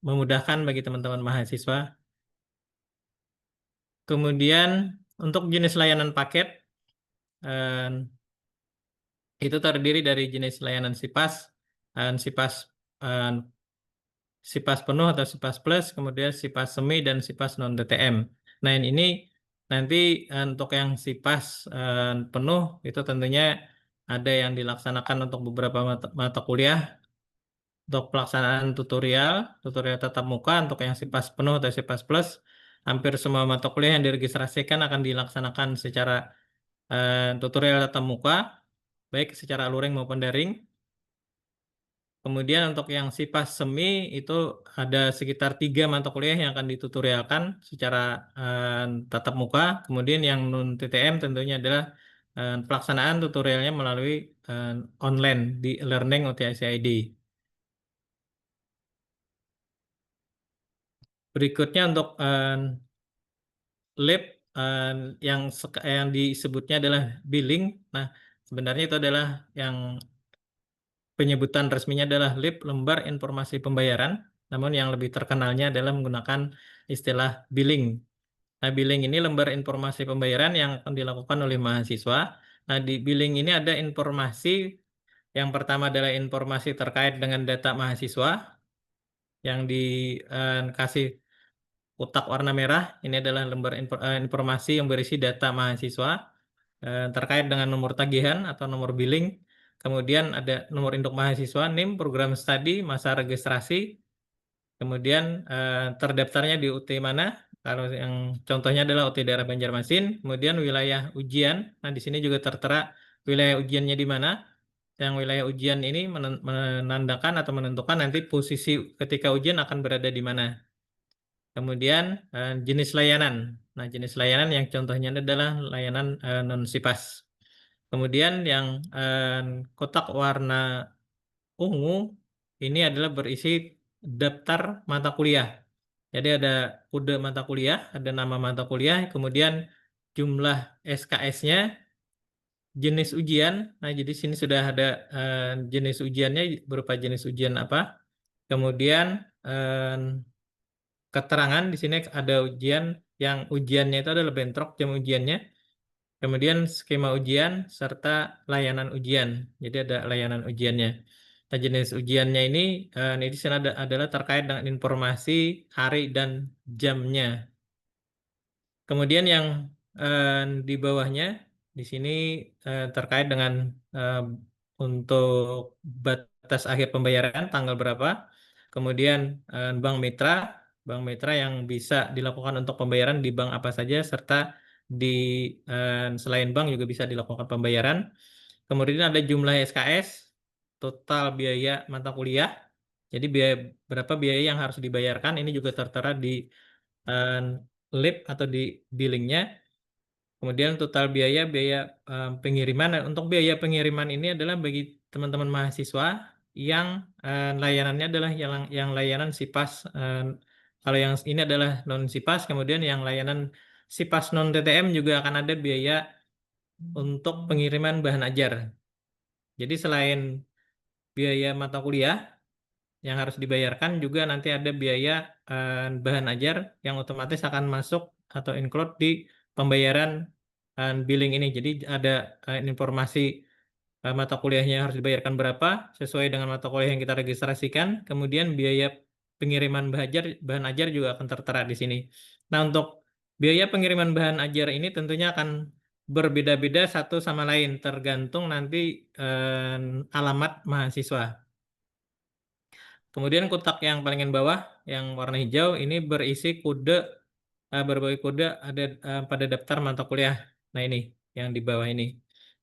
memudahkan bagi teman-teman mahasiswa. Kemudian untuk jenis layanan paket, itu terdiri dari jenis layanan SIPAS, SIPAS penuh atau SIPAS plus, kemudian SIPAS semi dan SIPAS non DTM. Nah ini nanti untuk yang SIPAS penuh itu tentunya ada yang dilaksanakan untuk beberapa mata kuliah untuk pelaksanaan tutorial tatap muka. Untuk yang SIPAS penuh atau SIPAS plus, hampir semua mata kuliah yang diregistrasikan akan dilaksanakan secara tutorial tatap muka, baik secara luring maupun daring. Kemudian untuk yang SIPAS semi itu ada sekitar 3 mata kuliah yang akan ditutorialkan secara tatap muka. Kemudian yang non TTM tentunya adalah pelaksanaan tutorialnya melalui online di Learning OTIC-ID. Berikutnya untuk lab yang disebutnya adalah billing. Nah, sebenarnya itu adalah yang penyebutan resminya adalah LIP, lembar informasi pembayaran, namun yang lebih terkenalnya adalah menggunakan istilah billing. Nah, billing ini lembar informasi pembayaran yang akan dilakukan oleh mahasiswa. Nah, di billing ini ada informasi, yang pertama adalah informasi terkait dengan data mahasiswa, yang dikasih kotak warna merah. Ini adalah lembar informasi yang berisi data mahasiswa terkait dengan nomor tagihan atau nomor billing. Kemudian ada nomor induk mahasiswa, NIM, program studi, masa registrasi. Kemudian terdaftarnya di UT mana? Kalau yang contohnya adalah UT daerah Banjarmasin. Kemudian wilayah ujian. Nah, di sini juga tertera wilayah ujiannya di mana. Yang wilayah ujian ini menandakan atau menentukan nanti posisi ketika ujian akan berada di mana. Kemudian jenis layanan. Nah, jenis layanan yang contohnya adalah layanan non-SIPAS. Kemudian yang kotak warna ungu ini adalah berisi daftar mata kuliah. Jadi ada kode mata kuliah, ada nama mata kuliah, kemudian jumlah SKS-nya, jenis ujian. Nah, jadi sini sudah ada jenis ujiannya berupa jenis ujian apa. Kemudian keterangan di sini ada ujian yang ujiannya itu adalah bentrok jam ujiannya. Kemudian skema ujian serta layanan ujian. Jadi ada layanan ujiannya. Nah, jenis ujiannya ini di sini adalah terkait dengan informasi hari dan jamnya. Kemudian yang di bawahnya di sini terkait dengan untuk batas akhir pembayaran tanggal berapa. Kemudian bank mitra yang bisa dilakukan untuk pembayaran di bank apa saja, serta di selain bank juga bisa dilakukan pembayaran. Kemudian ada jumlah SKS, total biaya mata kuliah. Jadi berapa biaya yang harus dibayarkan ini juga tertera di LIP atau di billingnya. Kemudian total biaya pengiriman. Untuk biaya pengiriman ini adalah bagi teman-teman mahasiswa yang layanannya adalah yang layanan SIPAS. Kalau yang ini adalah non SIPAS, kemudian yang layanan SIPAS non TTM juga akan ada biaya untuk pengiriman bahan ajar. Jadi selain biaya mata kuliah yang harus dibayarkan, juga nanti ada biaya bahan ajar yang otomatis akan masuk atau include di pembayaran billing ini. Jadi ada informasi mata kuliahnya harus dibayarkan berapa sesuai dengan mata kuliah yang kita registrasikan. Kemudian biaya pengiriman bahan ajar juga akan tertera di sini. Nah, untuk biaya pengiriman bahan ajar ini tentunya akan berbeda-beda satu sama lain tergantung nanti alamat mahasiswa. Kemudian kotak yang paling bawah yang warna hijau ini berisi kode berbagai kode ada pada daftar mata kuliah. Nah, ini yang di bawah ini.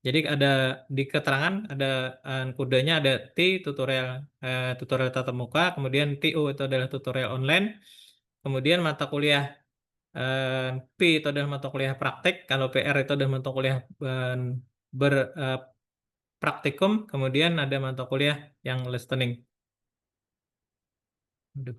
Jadi ada di keterangan ada kodenya ada T tutorial tatap muka, kemudian TO itu adalah tutorial online, kemudian mata kuliah P itu adalah mata kuliah praktek, kalau PR itu adalah mata kuliah praktikum, kemudian ada mata kuliah yang listening. Aduh.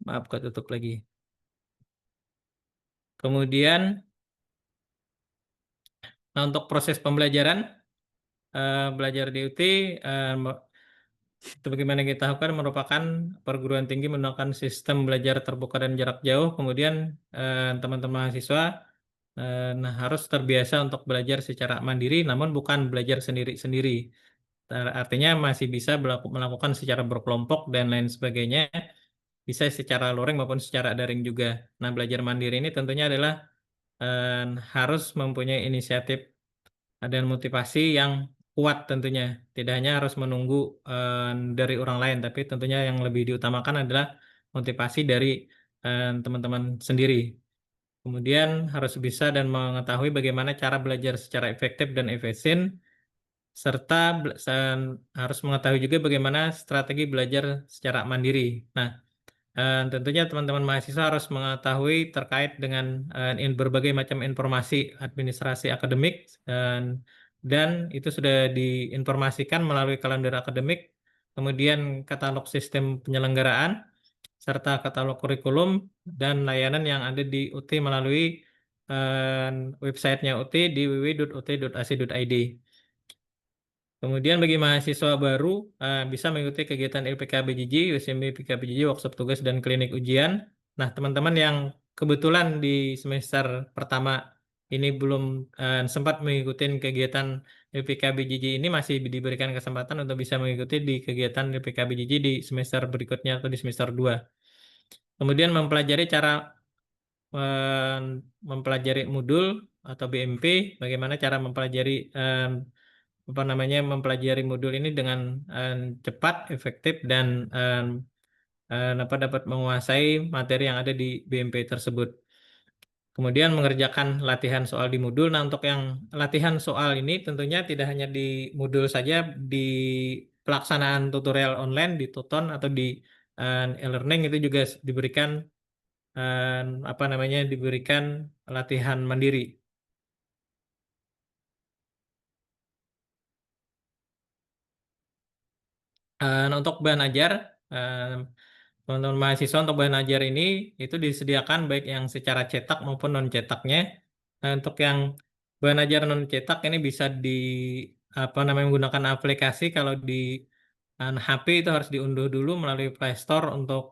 Maaf, ketutup lagi. Kemudian, nah untuk proses pembelajaran, belajar di UT, sebagaimana kita lakukan merupakan perguruan tinggi menggunakan sistem belajar terbuka dan jarak jauh. Kemudian teman-teman mahasiswa harus terbiasa untuk belajar secara mandiri, namun bukan belajar sendiri-sendiri. Artinya masih bisa melakukan secara berkelompok dan lain sebagainya, bisa secara luring maupun secara daring juga. Nah, belajar mandiri ini tentunya adalah harus mempunyai inisiatif dan motivasi yang kuat tentunya. Tidak hanya harus menunggu dari orang lain, tapi tentunya yang lebih diutamakan adalah motivasi dari teman-teman sendiri. Kemudian harus bisa dan mengetahui bagaimana cara belajar secara efektif dan efisien, serta harus mengetahui juga bagaimana strategi belajar secara mandiri. Nah, tentunya teman-teman mahasiswa harus mengetahui terkait dengan berbagai macam informasi administrasi akademik, dan itu sudah diinformasikan melalui kalender akademik, kemudian katalog sistem penyelenggaraan, serta katalog kurikulum dan layanan yang ada di UT melalui websitenya UT di www.ut.ac.id. Kemudian bagi mahasiswa baru bisa mengikuti kegiatan LPK BJJ, USMB PK BJJ, workshop tugas dan klinik ujian. Nah, teman-teman yang kebetulan di semester pertama ini belum sempat mengikuti kegiatan LPK BJJ ini, masih diberikan kesempatan untuk bisa mengikuti di kegiatan LPK BJJ di semester berikutnya atau di semester 2. Kemudian mempelajari cara mempelajari modul atau BMP, bagaimana cara mempelajari mempelajari modul ini dengan cepat, efektif, dan dapat menguasai materi yang ada di BMP tersebut. Kemudian mengerjakan latihan soal di modul. Nah, untuk yang latihan soal ini tentunya tidak hanya di modul saja, di pelaksanaan tutorial online, di Tuton atau di e-learning itu juga diberikan diberikan latihan mandiri. Untuk bahan ajar, teman-teman mahasiswa untuk bahan ajar ini itu disediakan baik yang secara cetak maupun non cetaknya. Untuk yang bahan ajar non cetak ini bisa menggunakan aplikasi. Kalau di HP itu harus diunduh dulu melalui Play Store untuk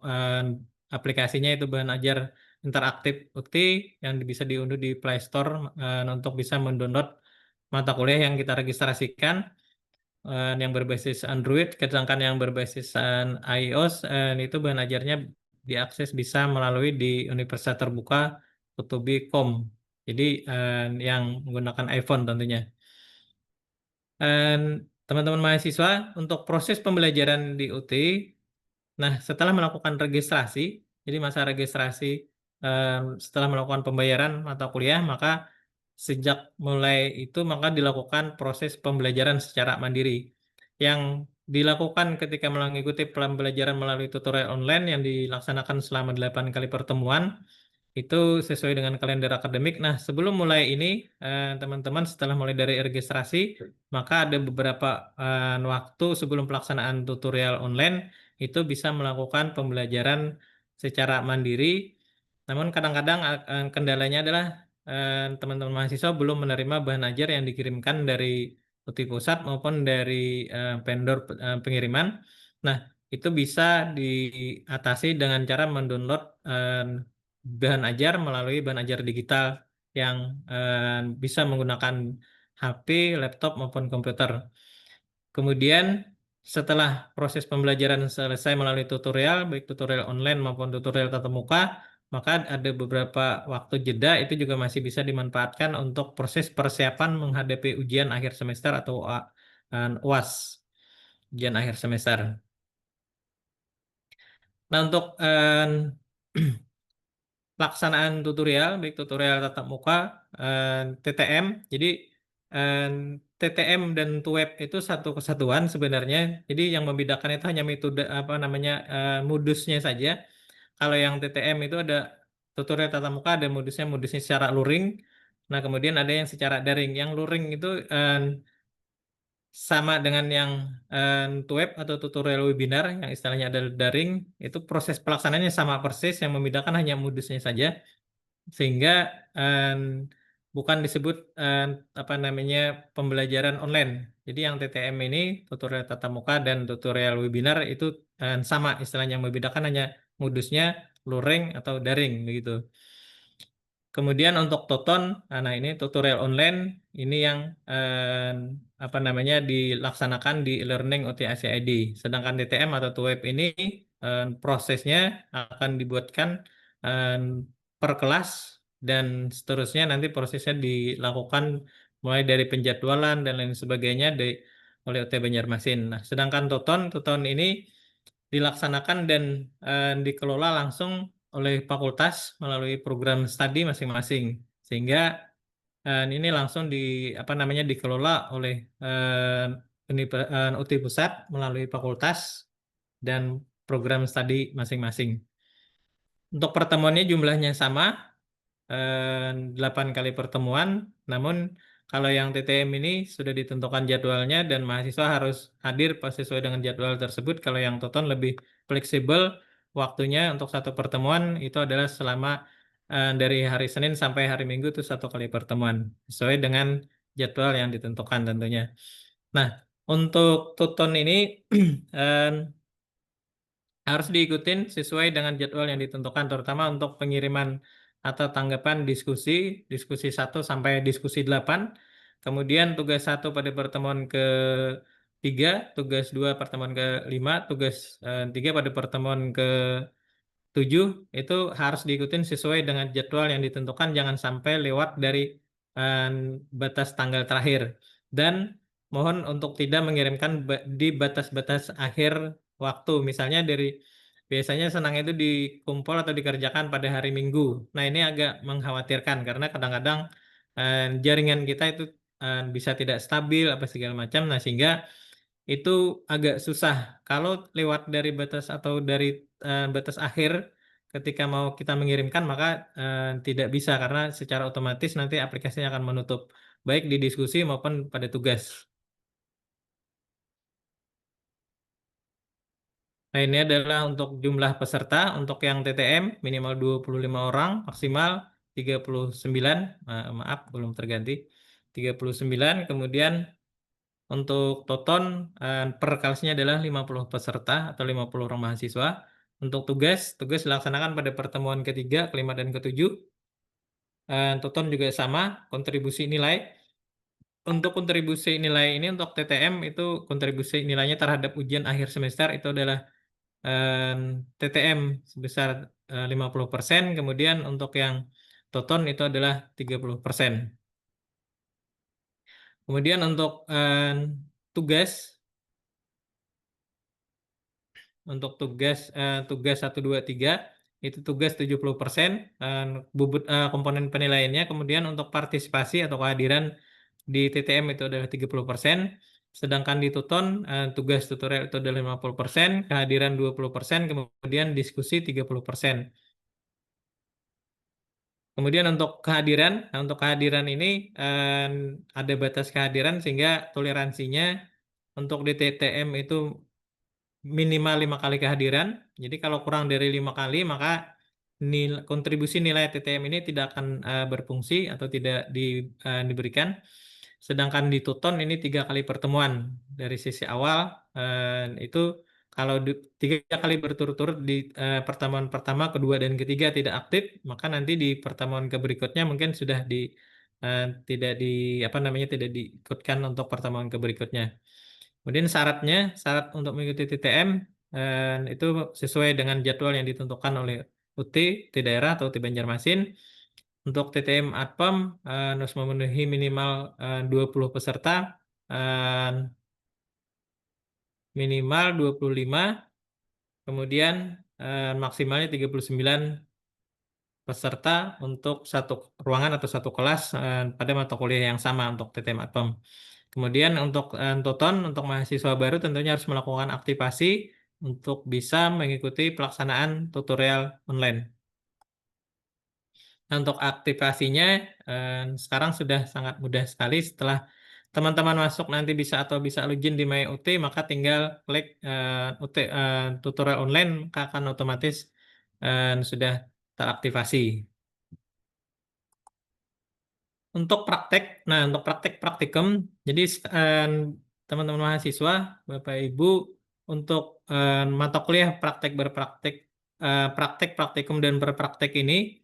aplikasinya, itu bahan ajar interaktif UT yang bisa diunduh di Play Store untuk bisa mendownload mata kuliah yang kita registrasikan yang berbasis Android, sedangkan yang berbasis iOS itu bahan ajarnya diakses bisa melalui di Universitas Terbuka Kutubi.com. Jadi yang menggunakan iPhone tentunya. Teman-teman mahasiswa, untuk proses pembelajaran di UT, nah setelah melakukan registrasi, jadi masa registrasi setelah melakukan pembayaran mata kuliah, maka sejak mulai itu maka dilakukan proses pembelajaran secara mandiri. Yang dilakukan ketika mengikuti pembelajaran melalui tutorial online yang dilaksanakan selama 8 kali pertemuan, itu sesuai dengan kalender akademik. Nah, sebelum mulai ini, teman-teman setelah mulai dari registrasi, maka ada beberapa waktu sebelum pelaksanaan tutorial online, itu bisa melakukan pembelajaran secara mandiri. Namun kadang-kadang kendalanya adalah teman-teman mahasiswa belum menerima bahan ajar yang dikirimkan dari UT Pusat maupun dari vendor pengiriman. Nah, itu bisa diatasi dengan cara mendownload bahan ajar melalui bahan ajar digital yang bisa menggunakan HP, laptop, maupun komputer. Kemudian setelah proses pembelajaran selesai melalui tutorial, baik tutorial online maupun tutorial tatap muka, maka ada beberapa waktu jeda itu juga masih bisa dimanfaatkan untuk proses persiapan menghadapi ujian akhir semester atau UAS. ujian akhir semester. Nah, untuk pelaksanaan tutorial, baik tutorial tatap muka, TTM. Jadi TTM dan TUEP itu satu kesatuan sebenarnya. Jadi yang membedakan itu hanya metode apa namanya modusnya saja. Kalau yang TTM itu ada tutorial tatap muka, ada modusnya secara luring. Nah, kemudian ada yang secara daring. Yang luring itu sama dengan yang TUEP atau tutorial webinar yang istilahnya ada daring, itu proses pelaksanaannya sama persis, yang membedakan hanya modusnya saja, sehingga bukan disebut apa namanya pembelajaran online. Jadi yang TTM ini tutorial tatap muka dan tutorial webinar itu sama, istilahnya yang membedakan hanya modusnya luring atau daring begitu. Kemudian untuk Toton, nah ini tutorial online, ini yang apa namanya dilaksanakan di e-learning OTACID. Sedangkan TTM atau TUEP ini prosesnya akan dibuatkan per kelas dan seterusnya, nanti prosesnya dilakukan mulai dari penjadwalan dan lain sebagainya oleh OT Banjarmasin. Nah, sedangkan Toton ini dilaksanakan dan dikelola langsung oleh fakultas melalui program studi masing-masing, sehingga ini langsung apa namanya dikelola oleh UT Pusat melalui fakultas dan program studi masing-masing. Untuk pertemuannya jumlahnya sama, 8 kali pertemuan, namun kalau yang TTM ini sudah ditentukan jadwalnya dan mahasiswa harus hadir sesuai dengan jadwal tersebut. Kalau yang Toton lebih fleksibel, waktunya untuk satu pertemuan itu adalah selama dari hari Senin sampai hari Minggu itu 1 kali pertemuan, sesuai dengan jadwal yang ditentukan tentunya. Nah, untuk Toton ini harus diikutin sesuai dengan jadwal yang ditentukan, terutama untuk pengiriman atau tanggapan diskusi 1 sampai diskusi 8. Kemudian tugas 1 pada pertemuan ke-3, tugas 2 pertemuan ke-5, tugas 3 pada pertemuan ke-7 itu harus diikutin sesuai dengan jadwal yang ditentukan, jangan sampai lewat dari batas tanggal terakhir. Dan mohon untuk tidak mengirimkan di batas-batas akhir waktu. Misalnya biasanya senang itu dikumpul atau dikerjakan pada hari Minggu. Nah, ini agak mengkhawatirkan karena kadang-kadang jaringan kita itu bisa tidak stabil apa segala macam. Nah, sehingga itu agak susah kalau lewat dari batas atau dari batas akhir. Ketika mau kita mengirimkan maka tidak bisa, karena secara otomatis nanti aplikasinya akan menutup baik di diskusi maupun pada tugas. Nah, ini adalah untuk jumlah peserta. Untuk yang TTM minimal 25 orang, maksimal 39. Maaf, belum terganti. 39. Kemudian untuk Toton per kelasnya adalah 50 peserta atau 50 orang mahasiswa. Untuk tugas dilaksanakan pada pertemuan ke-3, ke-5, dan ke-7. Toton juga sama, kontribusi nilai. Untuk kontribusi nilai ini untuk TTM itu kontribusi nilainya terhadap ujian akhir semester itu adalah TTM sebesar 50%, kemudian untuk yang Toton itu adalah 30%. Kemudian untuk tugas 1, 2, 3 itu tugas 70%, bobot komponen penilaiannya. Kemudian untuk partisipasi atau kehadiran di TTM itu adalah 30%, sedangkan di Toton tugas tutorial itu adalah 50%, kehadiran 20%, kemudian diskusi 30%. Kemudian untuk kehadiran ini ada batas kehadiran, sehingga toleransinya untuk di TTM itu minimal 5 kali kehadiran. Jadi kalau kurang dari 5 kali maka kontribusi nilai TTM ini tidak akan berfungsi atau tidak diberikan. Sedangkan di Toton ini 3 kali pertemuan dari sisi awal, itu kalau 3 kali berturut-turut di pertemuan pertama, kedua, dan ketiga tidak aktif, maka nanti di pertemuan berikutnya mungkin sudah tidak diikutkan untuk pertemuan berikutnya. Kemudian syarat untuk mengikuti TTM itu sesuai dengan jadwal yang ditentukan oleh UT daerah atau UT Banjarmasin. Untuk TTM Adpam harus memenuhi minimal 20 peserta. minimal 25, kemudian maksimalnya 39 peserta untuk satu ruangan atau satu kelas pada mata kuliah yang sama untuk TTM Atom. Kemudian untuk Toton, untuk mahasiswa baru tentunya harus melakukan aktivasi untuk bisa mengikuti pelaksanaan tutorial online. Nah, untuk aktivasinya sekarang sudah sangat mudah sekali. Setelah teman-teman masuk nanti bisa atau bisa login di MyUT, maka tinggal klik tutorial online, maka akan otomatis sudah teraktivasi. Untuk praktek, nah untuk praktikum, jadi teman-teman mahasiswa, Bapak Ibu, untuk mata kuliah praktek berpraktek, praktek praktikum dan berpraktek ini,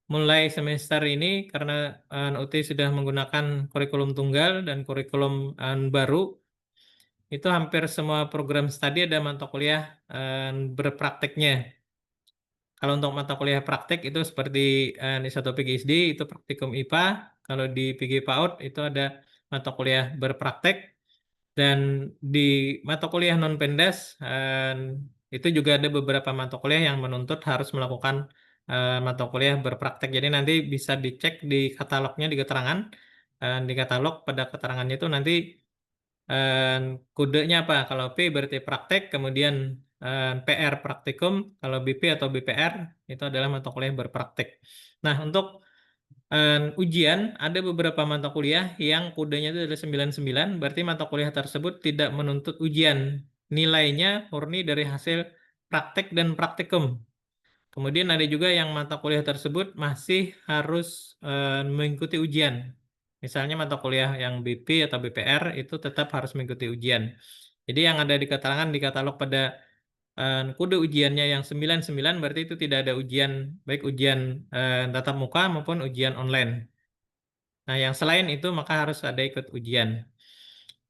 mulai semester ini karena UT sudah menggunakan kurikulum tunggal dan kurikulum baru, itu hampir semua program studi ada mata kuliah berprakteknya. Kalau untuk mata kuliah praktek itu seperti di satu PGSD itu praktikum IPA, kalau di PG PAUD itu ada mata kuliah berpraktek, dan di mata kuliah non-pendas itu juga ada beberapa mata kuliah yang menuntut harus melakukan mata kuliah berpraktek. Jadi nanti bisa dicek di katalognya, di keterangan, di katalog pada keterangannya itu nanti kodenya apa. Kalau P berarti praktek, kemudian PR praktikum, kalau BP atau BPR itu adalah mata kuliah berpraktek. Nah, untuk ujian ada beberapa mata kuliah yang kodenya itu adalah 99, berarti mata kuliah tersebut tidak menuntut ujian. Nilainya murni dari hasil praktek dan praktikum. Kemudian ada juga yang mata kuliah tersebut masih harus mengikuti ujian. Misalnya mata kuliah yang BP atau BPR itu tetap harus mengikuti ujian. Jadi yang ada di keterangan di katalog pada kode ujiannya yang 99 berarti itu tidak ada ujian, baik ujian tatap muka maupun ujian online. Nah, yang selain itu maka harus ada ikut ujian.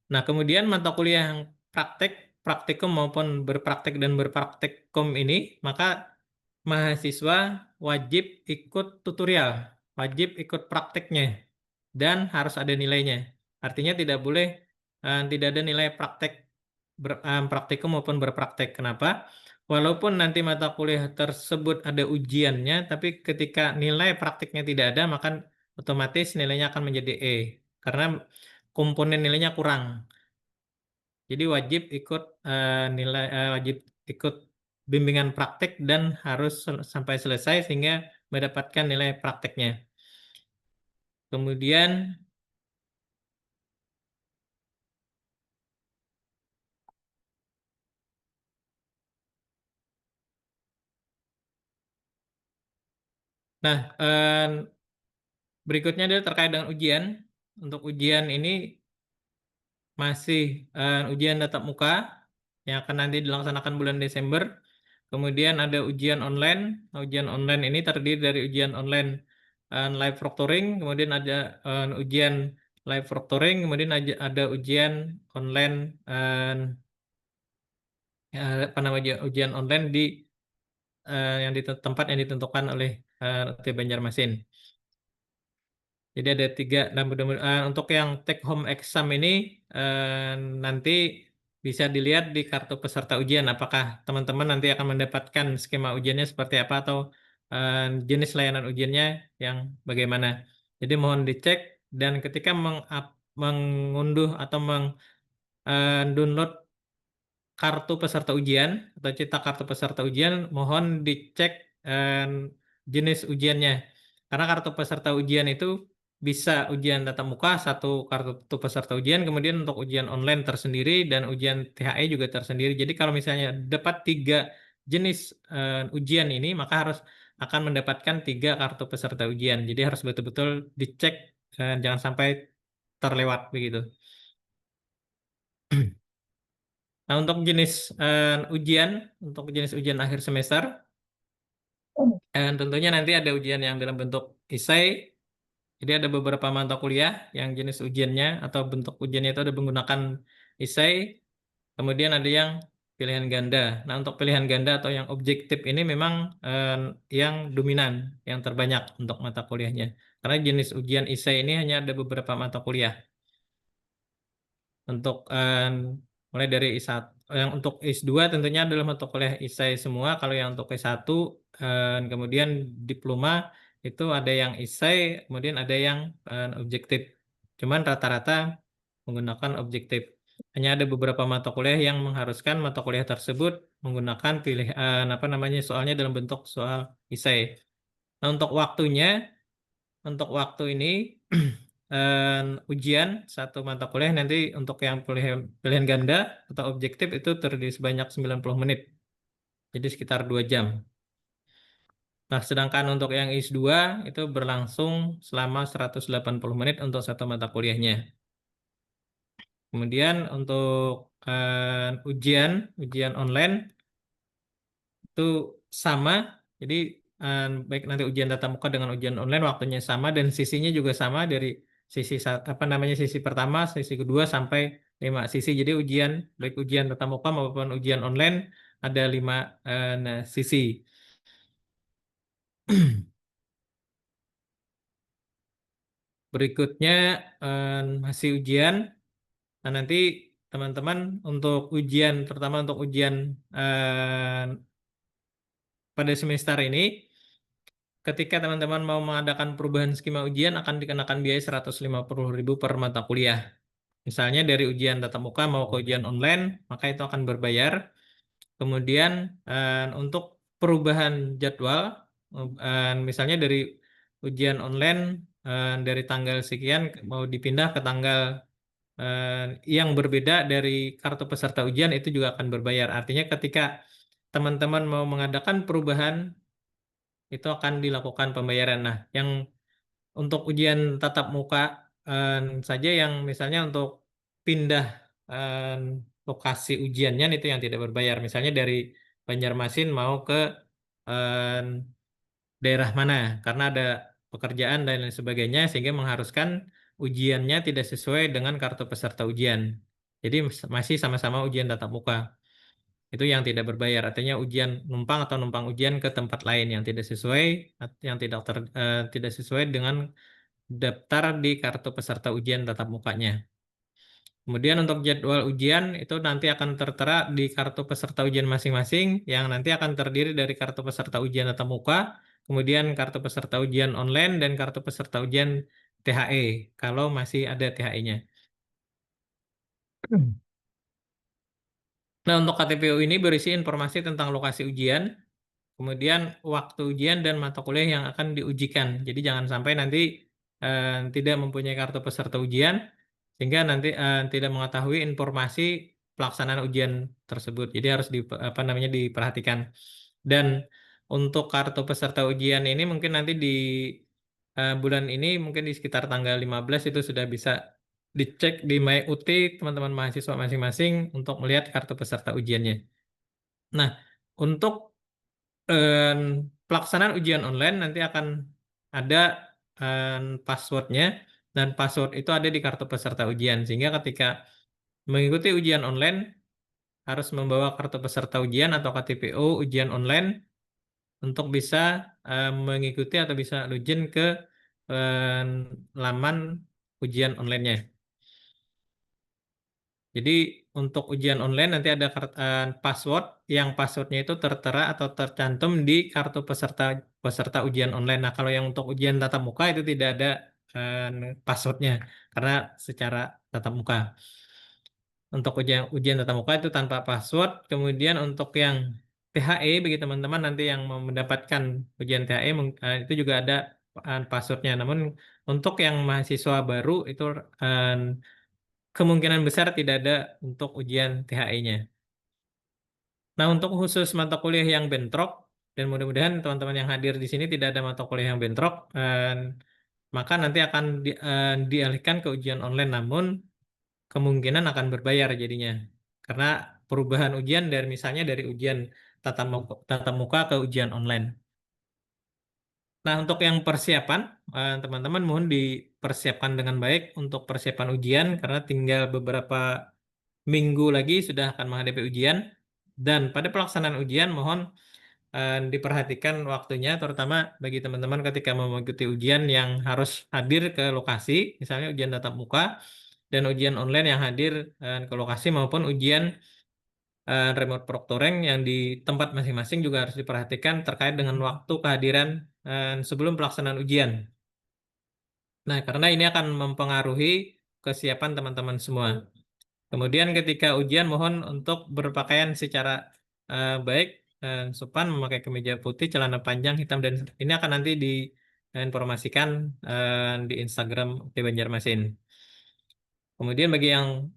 Nah, kemudian mata kuliah yang praktek, praktikum maupun berpraktek dan berpraktikum ini, maka mahasiswa wajib ikut tutorial, wajib ikut prakteknya, dan harus ada nilainya. Artinya tidak boleh tidak ada nilai praktek praktikum maupun berpraktek. Kenapa? Walaupun nanti mata kuliah tersebut ada ujiannya, tapi ketika nilai prakteknya tidak ada, maka otomatis nilainya akan menjadi E, karena komponen nilainya kurang. Jadi wajib ikut wajib ikut bimbingan praktek dan harus sampai selesai sehingga mendapatkan nilai prakteknya. Kemudian berikutnya adalah terkait dengan ujian. Untuk ujian ini masih ujian tatap muka yang akan nanti dilaksanakan bulan Desember. Kemudian ada ujian online. Ujian online ini terdiri dari ujian online live proctoring, kemudian ada ujian live proctoring, kemudian ada ujian online apa namanya ujian online di yang di tempat yang ditentukan oleh UT Banjarmasin. Jadi ada 3, dan untuk yang take home exam ini nanti bisa dilihat di kartu peserta ujian apakah teman-teman nanti akan mendapatkan skema ujiannya seperti apa atau jenis layanan ujiannya yang bagaimana. Jadi mohon dicek, dan ketika mengunduh atau download kartu peserta ujian atau cetak kartu peserta ujian, mohon dicek jenis ujiannya. Karena kartu peserta ujian itu bisa ujian tatap muka, satu kartu peserta ujian, kemudian untuk ujian online tersendiri dan ujian THE juga tersendiri. Jadi kalau misalnya dapat 3 jenis ujian ini, maka harus akan mendapatkan 3 kartu peserta ujian. Jadi harus betul-betul dicek, jangan sampai terlewat begitu. Nah, untuk jenis ujian akhir semester, tentunya nanti ada ujian yang dalam bentuk esai. Jadi ada beberapa mata kuliah yang jenis ujiannya atau bentuk ujiannya itu ada menggunakan esai. Kemudian ada yang pilihan ganda. Nah, untuk pilihan ganda atau yang objektif ini memang yang dominan, yang terbanyak untuk mata kuliahnya. Karena jenis ujian esai ini hanya ada beberapa mata kuliah. Untuk mulai dari yang untuk S2 tentunya adalah mata kuliah esai semua. Kalau yang untuk S1 kemudian diploma itu ada yang esai, kemudian ada yang objektif. Cuman rata-rata menggunakan objektif. Hanya ada beberapa mata kuliah yang mengharuskan mata kuliah tersebut menggunakan pilihan soalnya dalam bentuk soal esai. Nah, untuk waktu ini ujian satu mata kuliah nanti untuk yang pilihan ganda atau objektif itu terdiri sebanyak 90 menit. Jadi sekitar 2 jam. Nah, sedangkan untuk yang S2 itu berlangsung selama 180 menit untuk satu mata kuliahnya. Kemudian untuk ujian online itu sama. Jadi baik nanti ujian tatap muka dengan ujian online waktunya sama dan sisinya juga sama dari sisi sisi pertama, sisi kedua sampai 5 sisi. Jadi baik ujian tatap muka maupun ujian online ada 5 sisi. Berikutnya masih ujian. Nah, nanti teman-teman untuk ujian, terutama untuk ujian pada semester ini, ketika teman-teman mau mengadakan perubahan skema ujian akan dikenakan biaya 150.000 per mata kuliah. Misalnya dari ujian tatap muka mau ke ujian online, maka itu akan berbayar. Kemudian untuk perubahan jadwal, misalnya dari ujian online dari tanggal sekian mau dipindah ke tanggal yang berbeda dari kartu peserta ujian itu juga akan berbayar. Artinya ketika teman-teman mau mengadakan perubahan itu akan dilakukan pembayaran. Nah, yang untuk ujian tatap muka saja yang misalnya untuk pindah lokasi ujiannya itu yang tidak berbayar. Misalnya dari Banjarmasin mau ke daerah mana karena ada pekerjaan dan lain sebagainya sehingga mengharuskan ujiannya tidak sesuai dengan kartu peserta ujian. Jadi masih sama-sama ujian tatap muka. Itu yang tidak berbayar, artinya ujian numpang atau numpang ujian ke tempat lain yang tidak sesuai tidak sesuai dengan daftar di kartu peserta ujian tatap mukanya. Kemudian untuk jadwal ujian itu nanti akan tertera di kartu peserta ujian masing-masing yang nanti akan terdiri dari kartu peserta ujian tatap muka, kemudian kartu peserta ujian online dan kartu peserta ujian THE kalau masih ada THE-nya. Nah, untuk KTPU ini berisi informasi tentang lokasi ujian, kemudian waktu ujian dan mata kuliah yang akan diujikan. Jadi jangan sampai nanti tidak mempunyai kartu peserta ujian sehingga nanti tidak mengetahui informasi pelaksanaan ujian tersebut. Jadi harus diperhatikan. Dan untuk kartu peserta ujian ini mungkin nanti di bulan ini mungkin di sekitar tanggal 15 itu sudah bisa dicek di MyUT teman-teman mahasiswa masing-masing untuk melihat kartu peserta ujiannya. Nah, untuk pelaksanaan ujian online nanti akan ada passwordnya dan password itu ada di kartu peserta ujian sehingga ketika mengikuti ujian online harus membawa kartu peserta ujian atau KTPO ujian online untuk bisa mengikuti atau bisa login ke laman ujian online-nya. Jadi untuk ujian online nanti ada password yang passwordnya itu tertera atau tercantum di kartu peserta ujian online. Nah, kalau yang untuk ujian tatap muka itu tidak ada passwordnya karena secara tatap muka. Untuk ujian tatap muka itu tanpa password. Kemudian untuk yang THE bagi teman-teman nanti yang mau mendapatkan ujian THE itu juga ada passwordnya. Namun untuk yang mahasiswa baru itu kemungkinan besar tidak ada untuk ujian THE-nya. Nah, untuk khusus mata kuliah yang bentrok, dan mudah-mudahan teman-teman yang hadir di sini tidak ada mata kuliah yang bentrok, maka nanti akan dialihkan ke ujian online, namun kemungkinan akan berbayar jadinya. Karena perubahan ujian misalnya dari ujian tatap muka ke ujian online. Nah, untuk yang persiapan, teman-teman mohon dipersiapkan dengan baik untuk persiapan ujian karena tinggal beberapa minggu lagi sudah akan menghadapi ujian. Dan pada pelaksanaan ujian mohon diperhatikan waktunya, terutama bagi teman-teman ketika mengikuti ujian yang harus hadir ke lokasi, misalnya ujian tatap muka dan ujian online yang hadir ke lokasi maupun ujian remote proctoring yang di tempat masing-masing juga harus diperhatikan terkait dengan waktu kehadiran sebelum pelaksanaan ujian. Nah, karena ini akan mempengaruhi kesiapan teman-teman semua. Kemudian ketika ujian mohon untuk berpakaian secara baik, sopan, memakai kemeja putih, celana panjang hitam, dan ini akan nanti diinformasikan di Instagram UT Banjarmasin. Kemudian bagi yang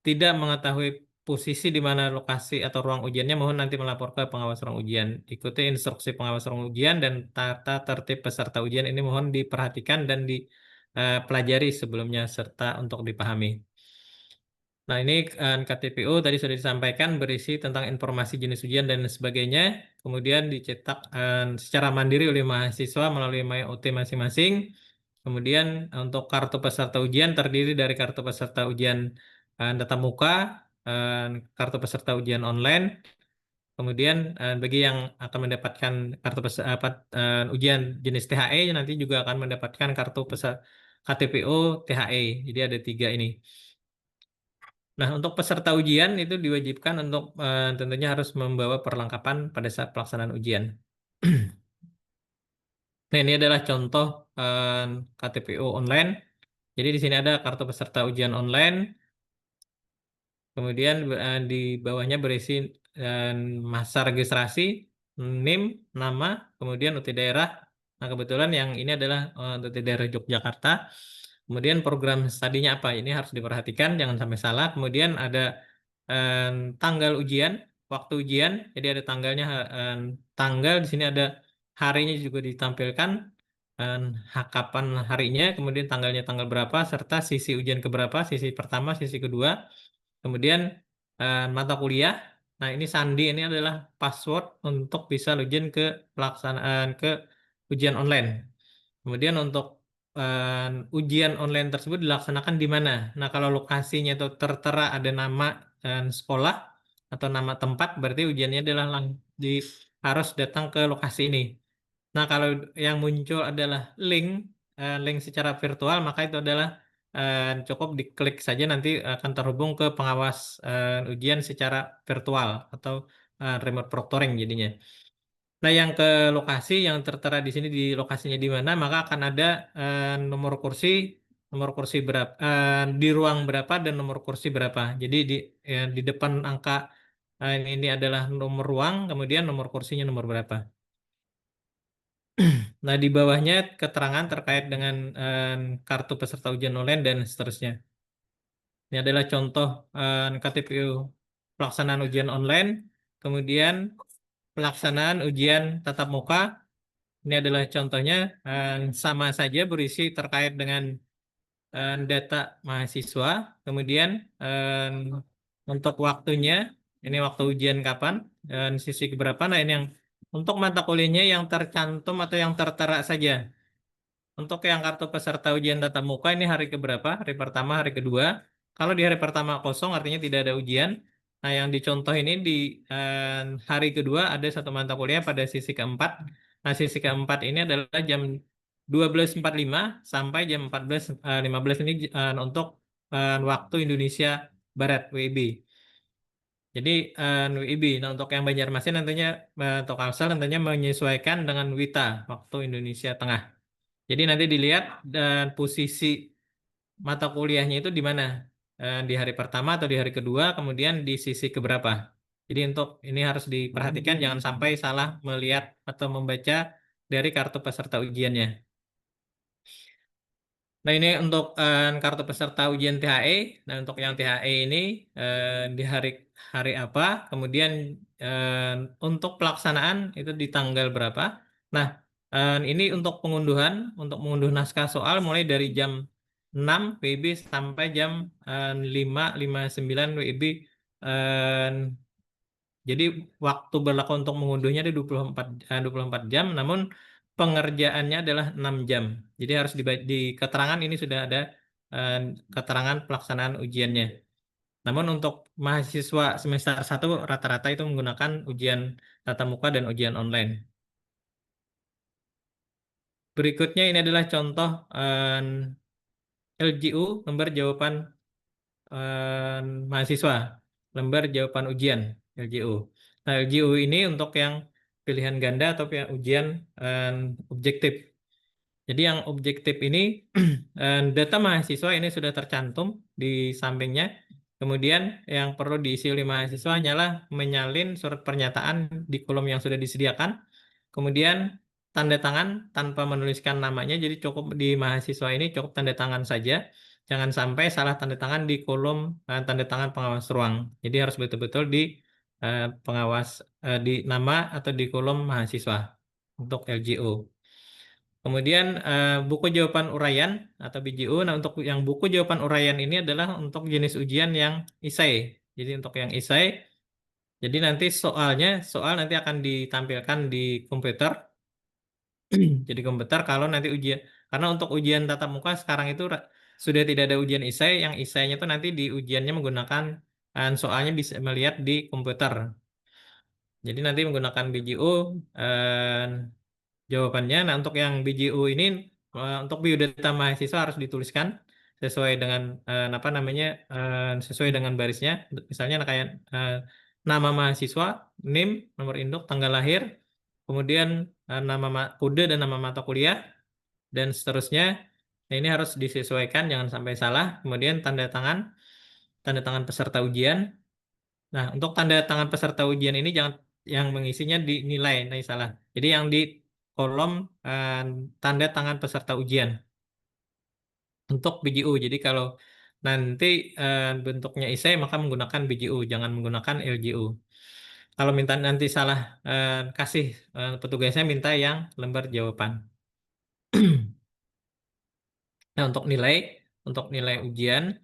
tidak mengetahui posisi di mana lokasi atau ruang ujiannya, mohon nanti melapor ke pengawas ruang ujian. Ikuti instruksi pengawas ruang ujian dan tata tertib peserta ujian ini mohon diperhatikan dan dipelajari sebelumnya serta untuk dipahami. Nah, ini KTPU tadi sudah disampaikan berisi tentang informasi jenis ujian dan sebagainya. Kemudian dicetak secara mandiri oleh mahasiswa melalui MyOT masing-masing. Kemudian untuk kartu peserta ujian terdiri dari kartu peserta ujian tatap muka, kartu peserta ujian online. Kemudian bagi yang akan mendapatkan kartu ujian jenis THE nanti juga akan mendapatkan kartu peserta KTPU THE. Jadi ada 3 ini. Nah, untuk peserta ujian itu diwajibkan untuk tentunya harus membawa perlengkapan pada saat pelaksanaan ujian. Nah, ini adalah contoh KTPU online. Jadi di sini ada kartu peserta ujian online. Kemudian di bawahnya berisi masa registrasi, NIM, nama, kemudian UT daerah. Nah, kebetulan yang ini adalah UT daerah Yogyakarta. Kemudian program studinya apa? Ini harus diperhatikan, jangan sampai salah. Kemudian ada tanggal ujian, waktu ujian. Jadi ada tanggalnya, tanggal di sini ada harinya juga ditampilkan, kapan harinya, kemudian tanggalnya tanggal berapa, serta sisi ujian keberapa, sisi pertama, sisi kedua. Kemudian mata kuliah. Nah, ini sandi ini adalah password untuk bisa login ke pelaksanaan ke ujian online. Kemudian untuk ujian online tersebut dilaksanakan di mana? Nah, kalau lokasinya itu tertera ada nama sekolah atau nama tempat, berarti ujiannya adalah harus datang ke lokasi ini. Nah, kalau yang muncul adalah link secara virtual, maka itu adalah cukup diklik saja nanti akan terhubung ke pengawas ujian secara virtual atau remote proctoring jadinya. Nah, yang ke lokasi yang tertera di sini di lokasinya di mana, maka akan ada nomor kursi berapa, di ruang berapa dan nomor kursi berapa. Jadi di depan angka ini adalah nomor ruang, kemudian nomor kursinya nomor berapa. Nah, di bawahnya keterangan terkait dengan kartu peserta ujian online dan seterusnya. Ini adalah contoh KTPU pelaksanaan ujian online, kemudian pelaksanaan ujian tatap muka. Ini adalah contohnya, sama saja berisi terkait dengan data mahasiswa, kemudian untuk waktunya, ini waktu ujian kapan, dan sisi keberapa. Nah, ini yang untuk mata kuliahnya yang tercantum atau yang tertera saja. Untuk yang kartu peserta ujian tatap muka ini hari keberapa? Hari pertama, hari kedua. Kalau di hari pertama kosong artinya tidak ada ujian. Nah, yang dicontoh ini di hari kedua ada satu mata kuliah pada sisi keempat. Nah, sisi keempat ini adalah jam 12.45 sampai jam 14.15 ini untuk waktu Indonesia Barat WIB. Jadi WIB. Nah, untuk yang Banjarmasin nantinya atau Kalsel nantinya menyesuaikan dengan WITA waktu Indonesia Tengah. Jadi nanti dilihat dan posisi mata kuliahnya itu di mana, di hari pertama atau di hari kedua, kemudian di sisi keberapa. Jadi untuk ini harus diperhatikan jangan sampai salah melihat atau membaca dari kartu peserta ujiannya. Nah, ini untuk kartu peserta ujian THE. Nah, untuk yang THE ini di hari apa, kemudian untuk pelaksanaan itu di tanggal berapa. Nah, ini untuk untuk mengunduh naskah soal mulai dari jam 6 WIB sampai jam 5.59 WIB. Jadi waktu berlaku untuk mengunduhnya ada 24 jam, namun pengerjaannya adalah 6 jam. Jadi harus di keterangan ini sudah ada keterangan pelaksanaan ujiannya. Namun untuk mahasiswa semester 1 rata-rata itu menggunakan ujian tatap muka dan ujian online. Berikutnya ini adalah contoh LGU, lembar jawaban mahasiswa. lembar jawaban ujian LJU. Nah, LJU ini untuk yang pilihan ganda atau yang ujian objektif. Jadi yang objektif ini data mahasiswa ini sudah tercantum di sampingnya. Kemudian yang perlu diisi oleh mahasiswa hanyalah menyalin surat pernyataan di kolom yang sudah disediakan. Kemudian tanda tangan tanpa menuliskan namanya. Jadi cukup di mahasiswa ini cukup tanda tangan saja. Jangan sampai salah tanda tangan di kolom tanda tangan pengawas ruang. Jadi harus betul-betul di pengawas di nama atau di kolom mahasiswa untuk LJO. Kemudian buku jawaban uraian atau BJU. Nah, untuk yang buku jawaban uraian ini adalah untuk jenis ujian yang esai. Jadi untuk yang esai, jadi nanti soal nanti akan ditampilkan di komputer. Jadi komputer kalau nanti ujian, karena untuk ujian tatap muka sekarang itu sudah tidak ada ujian esai. Yang esainya itu nanti di ujiannya menggunakan soalnya bisa melihat di komputer. Jadi nanti menggunakan BJU jawabannya. Nah, untuk yang BJU ini untuk biodata mahasiswa harus dituliskan sesuai dengan apa namanya sesuai dengan barisnya. Misalnya kayak nama mahasiswa, NIM, nomor induk, tanggal lahir, kemudian nama kode dan nama mata kuliah dan seterusnya. Nah, ini harus disesuaikan, jangan sampai salah. Kemudian tanda tangan peserta ujian. Nah, untuk tanda tangan peserta ujian ini jangan yang mengisinya dinilai, salah. Jadi yang di kolom tanda tangan peserta ujian untuk BJU. Jadi kalau nanti bentuknya esai maka menggunakan BJU, jangan menggunakan LJU. Kalau minta nanti salah kasih petugasnya minta yang lembar jawaban. Nah, untuk nilai ujian,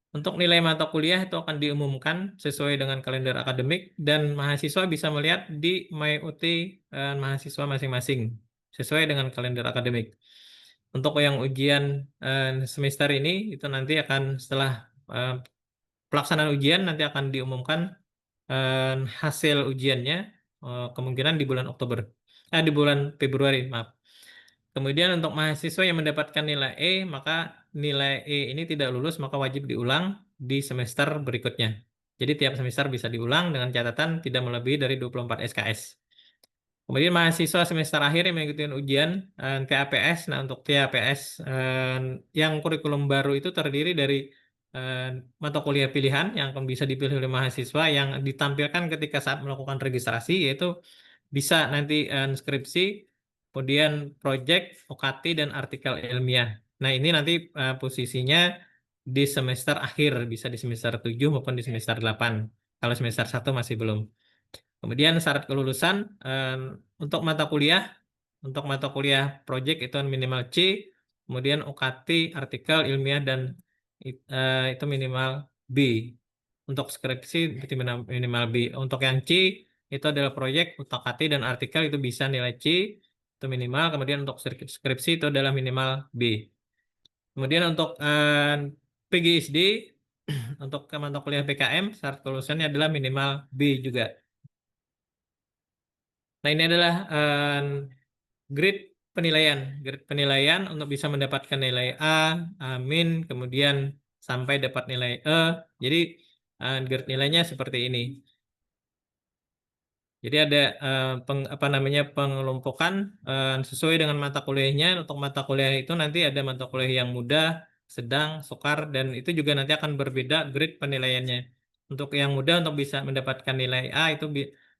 untuk nilai mata kuliah itu akan diumumkan sesuai dengan kalender akademik dan mahasiswa bisa melihat di MyOT mahasiswa masing-masing sesuai dengan kalender akademik. Untuk yang ujian semester ini itu nanti akan setelah pelaksanaan ujian nanti akan diumumkan hasil ujiannya kemungkinan di bulan di bulan Februari, maaf. Kemudian untuk mahasiswa yang mendapatkan nilai E, maka nilai E ini tidak lulus, maka wajib diulang di semester berikutnya. Jadi tiap semester bisa diulang dengan catatan tidak melebihi dari 24 SKS. Kemudian mahasiswa semester akhir yang mengikuti ujian TAPS. Nah, untuk TAPS yang kurikulum baru itu terdiri dari mata kuliah pilihan yang akan bisa dipilih oleh mahasiswa yang ditampilkan ketika saat melakukan registrasi, yaitu bisa nanti skripsi, kemudian proyek, UKT, dan artikel ilmiah. Nah, ini nanti posisinya di semester akhir, bisa di semester 7 maupun di semester 8. Kalau semester 1 masih belum. Kemudian syarat kelulusan untuk mata kuliah proyek itu minimal C, kemudian UKT, artikel ilmiah, dan itu minimal B. Untuk skripsi itu minimal B. Untuk yang C itu adalah proyek, UKT, dan artikel itu bisa nilai C, itu minimal. Kemudian untuk skripsi itu adalah minimal B. Kemudian untuk PGSD, untuk mata kuliah PKM, syarat kelulusannya adalah minimal B juga. Nah, ini adalah grade penilaian untuk bisa mendapatkan nilai A, min, kemudian sampai dapat nilai E. Jadi grade nilainya seperti ini. Jadi ada pengelompokan sesuai dengan mata kuliahnya. Untuk mata kuliah itu nanti ada mata kuliah yang mudah, sedang, sukar, dan itu juga nanti akan berbeda grade penilaiannya. Untuk yang mudah untuk bisa mendapatkan nilai A itu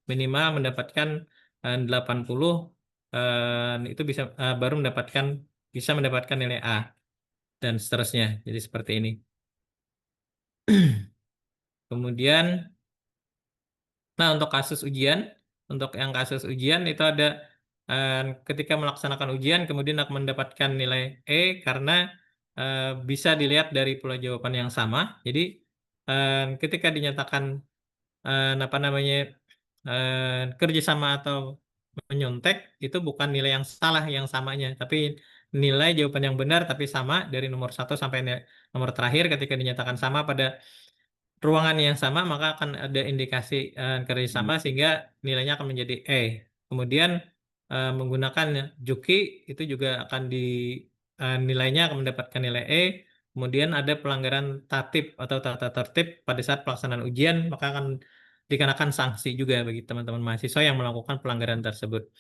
minimal mendapatkan 80, itu baru bisa mendapatkan nilai A dan seterusnya. Jadi seperti ini. Kemudian, nah untuk yang kasus ujian itu ada ketika melaksanakan ujian kemudian akan mendapatkan nilai E karena bisa dilihat dari pola jawaban yang sama. Jadi ketika dinyatakan kerjasama atau menyontek itu bukan nilai yang salah yang samanya, tapi nilai jawaban yang benar tapi sama dari nomor 1 sampai nomor terakhir. Ketika dinyatakan sama pada ruangan yang sama maka akan ada indikasi kerjasama sehingga nilainya akan menjadi E. Kemudian menggunakan Juki itu juga akan nilainya akan mendapatkan nilai E. kemudian ada pelanggaran tatib atau tata tertib pada saat pelaksanaan ujian, maka akan dikenakan sanksi juga bagi teman-teman mahasiswa yang melakukan pelanggaran tersebut.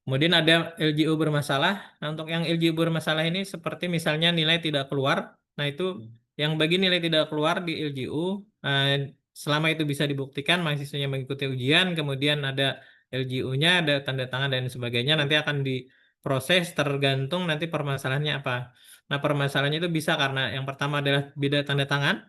Kemudian ada LJU bermasalah. Nah, untuk yang LJU bermasalah ini seperti misalnya nilai tidak keluar. Nah, itu yang bagi nilai tidak keluar di LJU, selama itu bisa dibuktikan mahasiswanya mengikuti ujian, kemudian ada LJU-nya, ada tanda tangan dan sebagainya, nanti akan diproses tergantung nanti permasalahannya apa. Nah, permasalahannya itu bisa karena yang pertama adalah beda tanda tangan,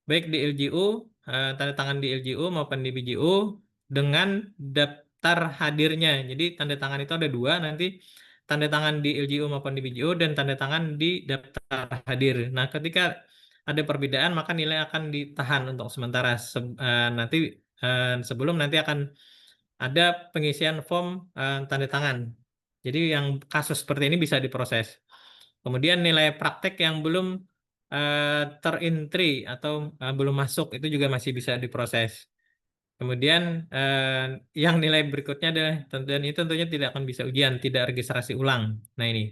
baik di LJU, tanda tangan di LJU maupun di BJU dengan daftar hadirnya. Jadi tanda tangan itu ada dua, nanti tanda tangan di LJU maupun di BJU dan tanda tangan di daftar hadir. Nah, ketika ada perbedaan maka nilai akan ditahan untuk sementara. Nanti sebelum nanti akan ada pengisian form tanda tangan. Jadi yang kasus seperti ini bisa diproses. Kemudian nilai praktek yang belum terintri atau belum masuk itu juga masih bisa diproses. Kemudian yang nilai berikutnya adalah dan itu tentunya tidak akan bisa ujian, tidak registrasi ulang. Nah ini,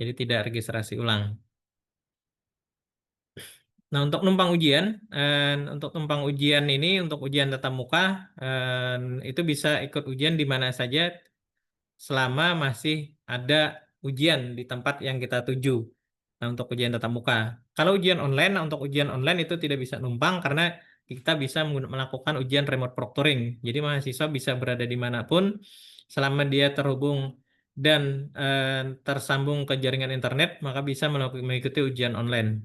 jadi tidak registrasi ulang. Nah untuk numpang ujian ini untuk ujian tatap muka itu bisa ikut ujian di mana saja selama masih ada ujian di tempat yang kita tuju. Nah, untuk ujian tatap muka. Kalau ujian online, untuk ujian online itu tidak bisa numpang karena kita bisa melakukan ujian remote proctoring. Jadi mahasiswa bisa berada dimanapun selama dia terhubung dan tersambung ke jaringan internet, maka bisa mengikuti ujian online.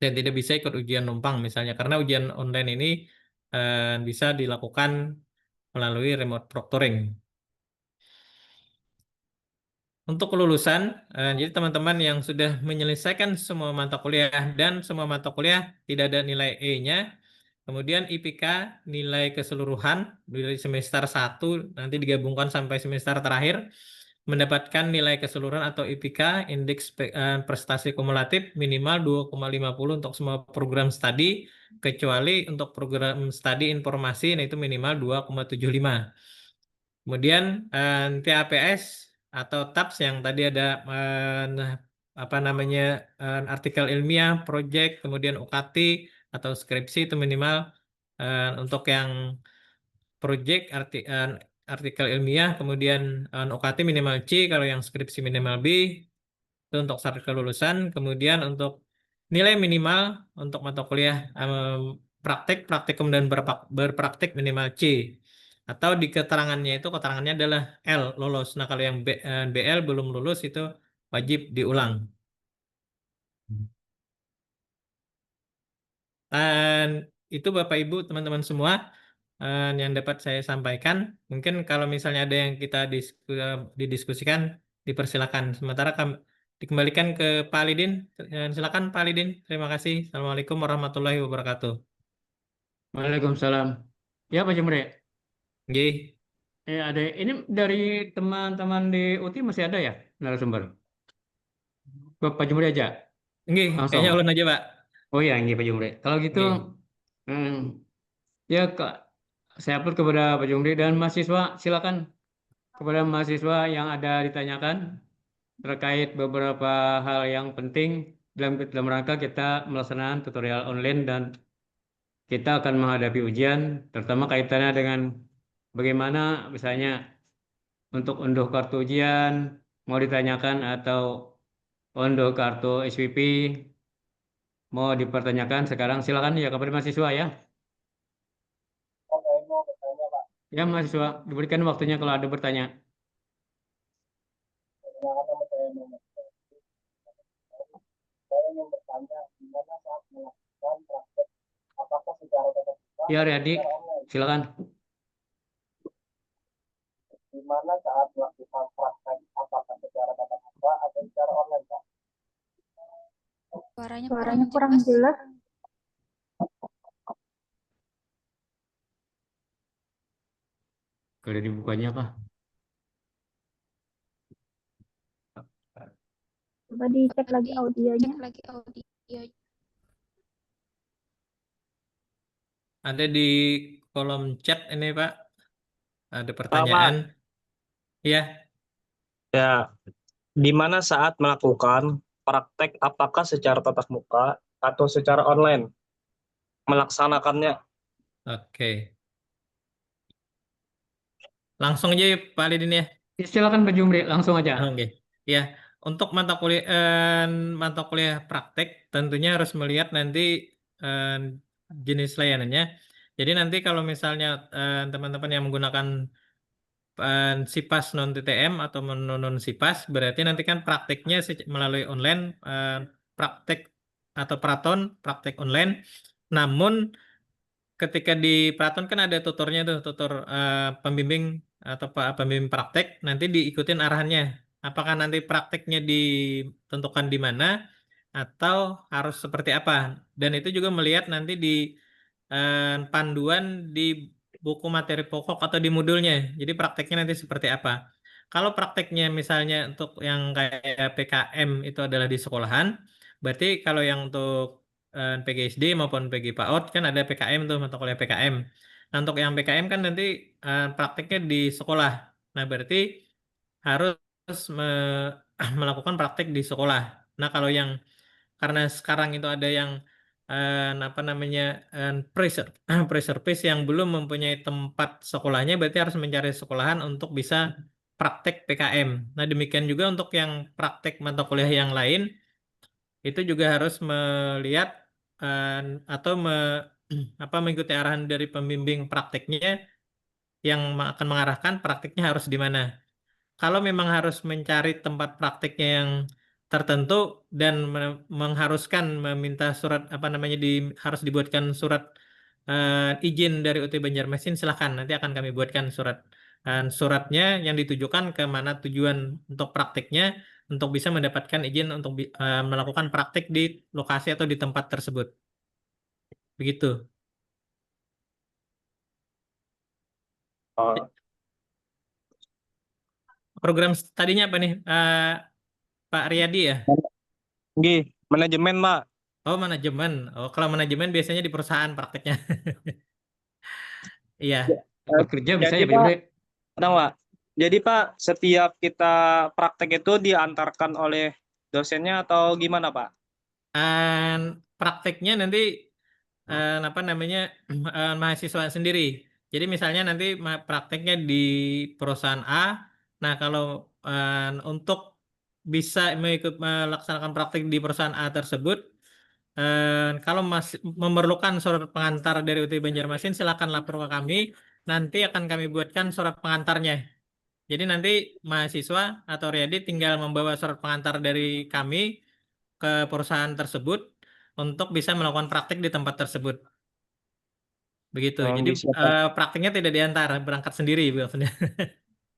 Dan tidak bisa ikut ujian numpang misalnya, karena ujian online ini bisa dilakukan melalui remote proctoring. Untuk kelulusan, jadi teman-teman yang sudah menyelesaikan semua mata kuliah dan semua mata kuliah tidak ada nilai E-nya, kemudian IPK nilai keseluruhan dari semester 1 nanti digabungkan sampai semester terakhir, mendapatkan nilai keseluruhan atau IPK, indeks prestasi kumulatif minimal 2,50 untuk semua program studi, kecuali untuk program studi informasi, nah itu minimal 2,75. Kemudian TAPS atau TAPS yang tadi ada apa namanya artikel ilmiah, project, kemudian UKT atau skripsi itu minimal untuk yang project artikel ilmiah, kemudian UKT minimal C, kalau yang skripsi minimal B, itu untuk syarat kelulusan. Kemudian untuk nilai minimal untuk mata kuliah praktikum dan berpraktik minimal C. Atau di keterangannya itu keterangannya adalah L, lolos. Nah kalau yang BL belum lulus itu wajib diulang. Dan itu Bapak Ibu teman-teman semua yang dapat saya sampaikan. Mungkin kalau misalnya ada yang kita didiskusikan, dipersilakan. Sementara dikembalikan ke Pak Alidin. Silakan Pak Alidin. Terima kasih. Assalamualaikum warahmatullahi wabarakatuh. Waalaikumsalam. Ya Pak Jumre. Nggih. Ada ini dari teman-teman di UTI masih ada ya narasumber? Pak Jumre aja. Nggih, Langsung. kayaknya ulun aja, Pak. Oh ya, nggih Pak Jumre. Kalau gitu ya Kak, saya upload kepada Pak Jumre dan mahasiswa, silakan kepada mahasiswa yang ada ditanyakan terkait beberapa hal yang penting dalam rangka kita melaksanakan tutorial online dan kita akan menghadapi ujian, terutama kaitannya dengan bagaimana misalnya untuk unduh kartu ujian mau ditanyakan atau unduh kartu SPP mau dipertanyakan sekarang, silakan ya kepada mahasiswa ya. Ya mahasiswa diberikan waktunya kalau ada bertanya. Ya Riyadi, silakan. Di mana saat melakukan praktek apakah secara tatap muka atau secara online, Pak? Suaranya kurang jelas. Kalau dibukanya apa? Coba dicek lagi audionya. Ada di kolom chat ini Pak. Ada pertanyaan. Ya. Ya, di mana saat melakukan praktek apakah secara tatap muka atau secara online melaksanakannya? Oke. Langsung aja ya, Pak Lidin ya. Silakan Pak Jumri, langsung aja. Oke. Ya, untuk mata kuliah praktek tentunya harus melihat nanti jenis layanannya. Jadi nanti kalau misalnya teman-teman yang menggunakan SIPAS non TTM atau non SIPAS, berarti nanti kan prakteknya melalui online, praktek atau praton, praktek online. Namun ketika di praton kan ada tutornya tuh, tutor pembimbing atau pembimbing praktek, nanti diikutin arahannya. Apakah nanti prakteknya ditentukan di mana atau harus seperti apa? Dan itu juga melihat nanti di panduan di buku materi pokok atau di modulnya. Jadi prakteknya nanti seperti apa? Kalau prakteknya misalnya untuk yang kayak PKM itu adalah di sekolahan, berarti kalau yang untuk PGSD maupun PG PAUD kan ada PKM tuh, mata kuliah PKM. Nah, untuk yang PKM kan nanti prakteknya di sekolah. Nah, berarti harus melakukan praktek di sekolah. Nah, kalau yang karena sekarang itu ada yang apa namanya pressure service yang belum mempunyai tempat sekolahnya, berarti harus mencari sekolahan untuk bisa praktek PKM. Nah, demikian juga untuk yang praktek mata kuliah yang lain, itu juga harus melihat atau mengikuti arahan dari pembimbing prakteknya yang akan mengarahkan prakteknya harus di mana. Kalau memang harus mencari tempat prakteknya yang tertentu dan mengharuskan meminta surat harus dibuatkan surat izin dari UT Banjarmasin, silahkan nanti akan kami buatkan suratnya yang ditujukan ke mana tujuan untuk prakteknya untuk bisa mendapatkan izin untuk melakukan praktek di lokasi atau di tempat tersebut. Begitu. Program tadinya apa nih, Pak Riyadi ya? Nggih, manajemen, Pak. Oh, manajemen. Oh, kalau manajemen biasanya di perusahaan prakteknya. Iya. Bekerja bisa Jadi, ya Pak Jumri. Pak, jadi Pak, setiap kita praktek itu diantarkan oleh dosennya atau gimana, Pak? Prakteknya nanti mahasiswa sendiri. Jadi misalnya nanti prakteknya di perusahaan A. Nah, kalau untuk bisa melaksanakan praktek di perusahaan A tersebut, kalau masih memerlukan surat pengantar dari UT Banjarmasin, silakan lapor ke kami. Nanti akan kami buatkan surat pengantarnya. Jadi nanti mahasiswa atau Riyadi tinggal membawa surat pengantar dari kami ke perusahaan tersebut untuk bisa melakukan praktek di tempat tersebut. Begitu. Jadi prakteknya tidak diantar, berangkat sendiri maksudnya.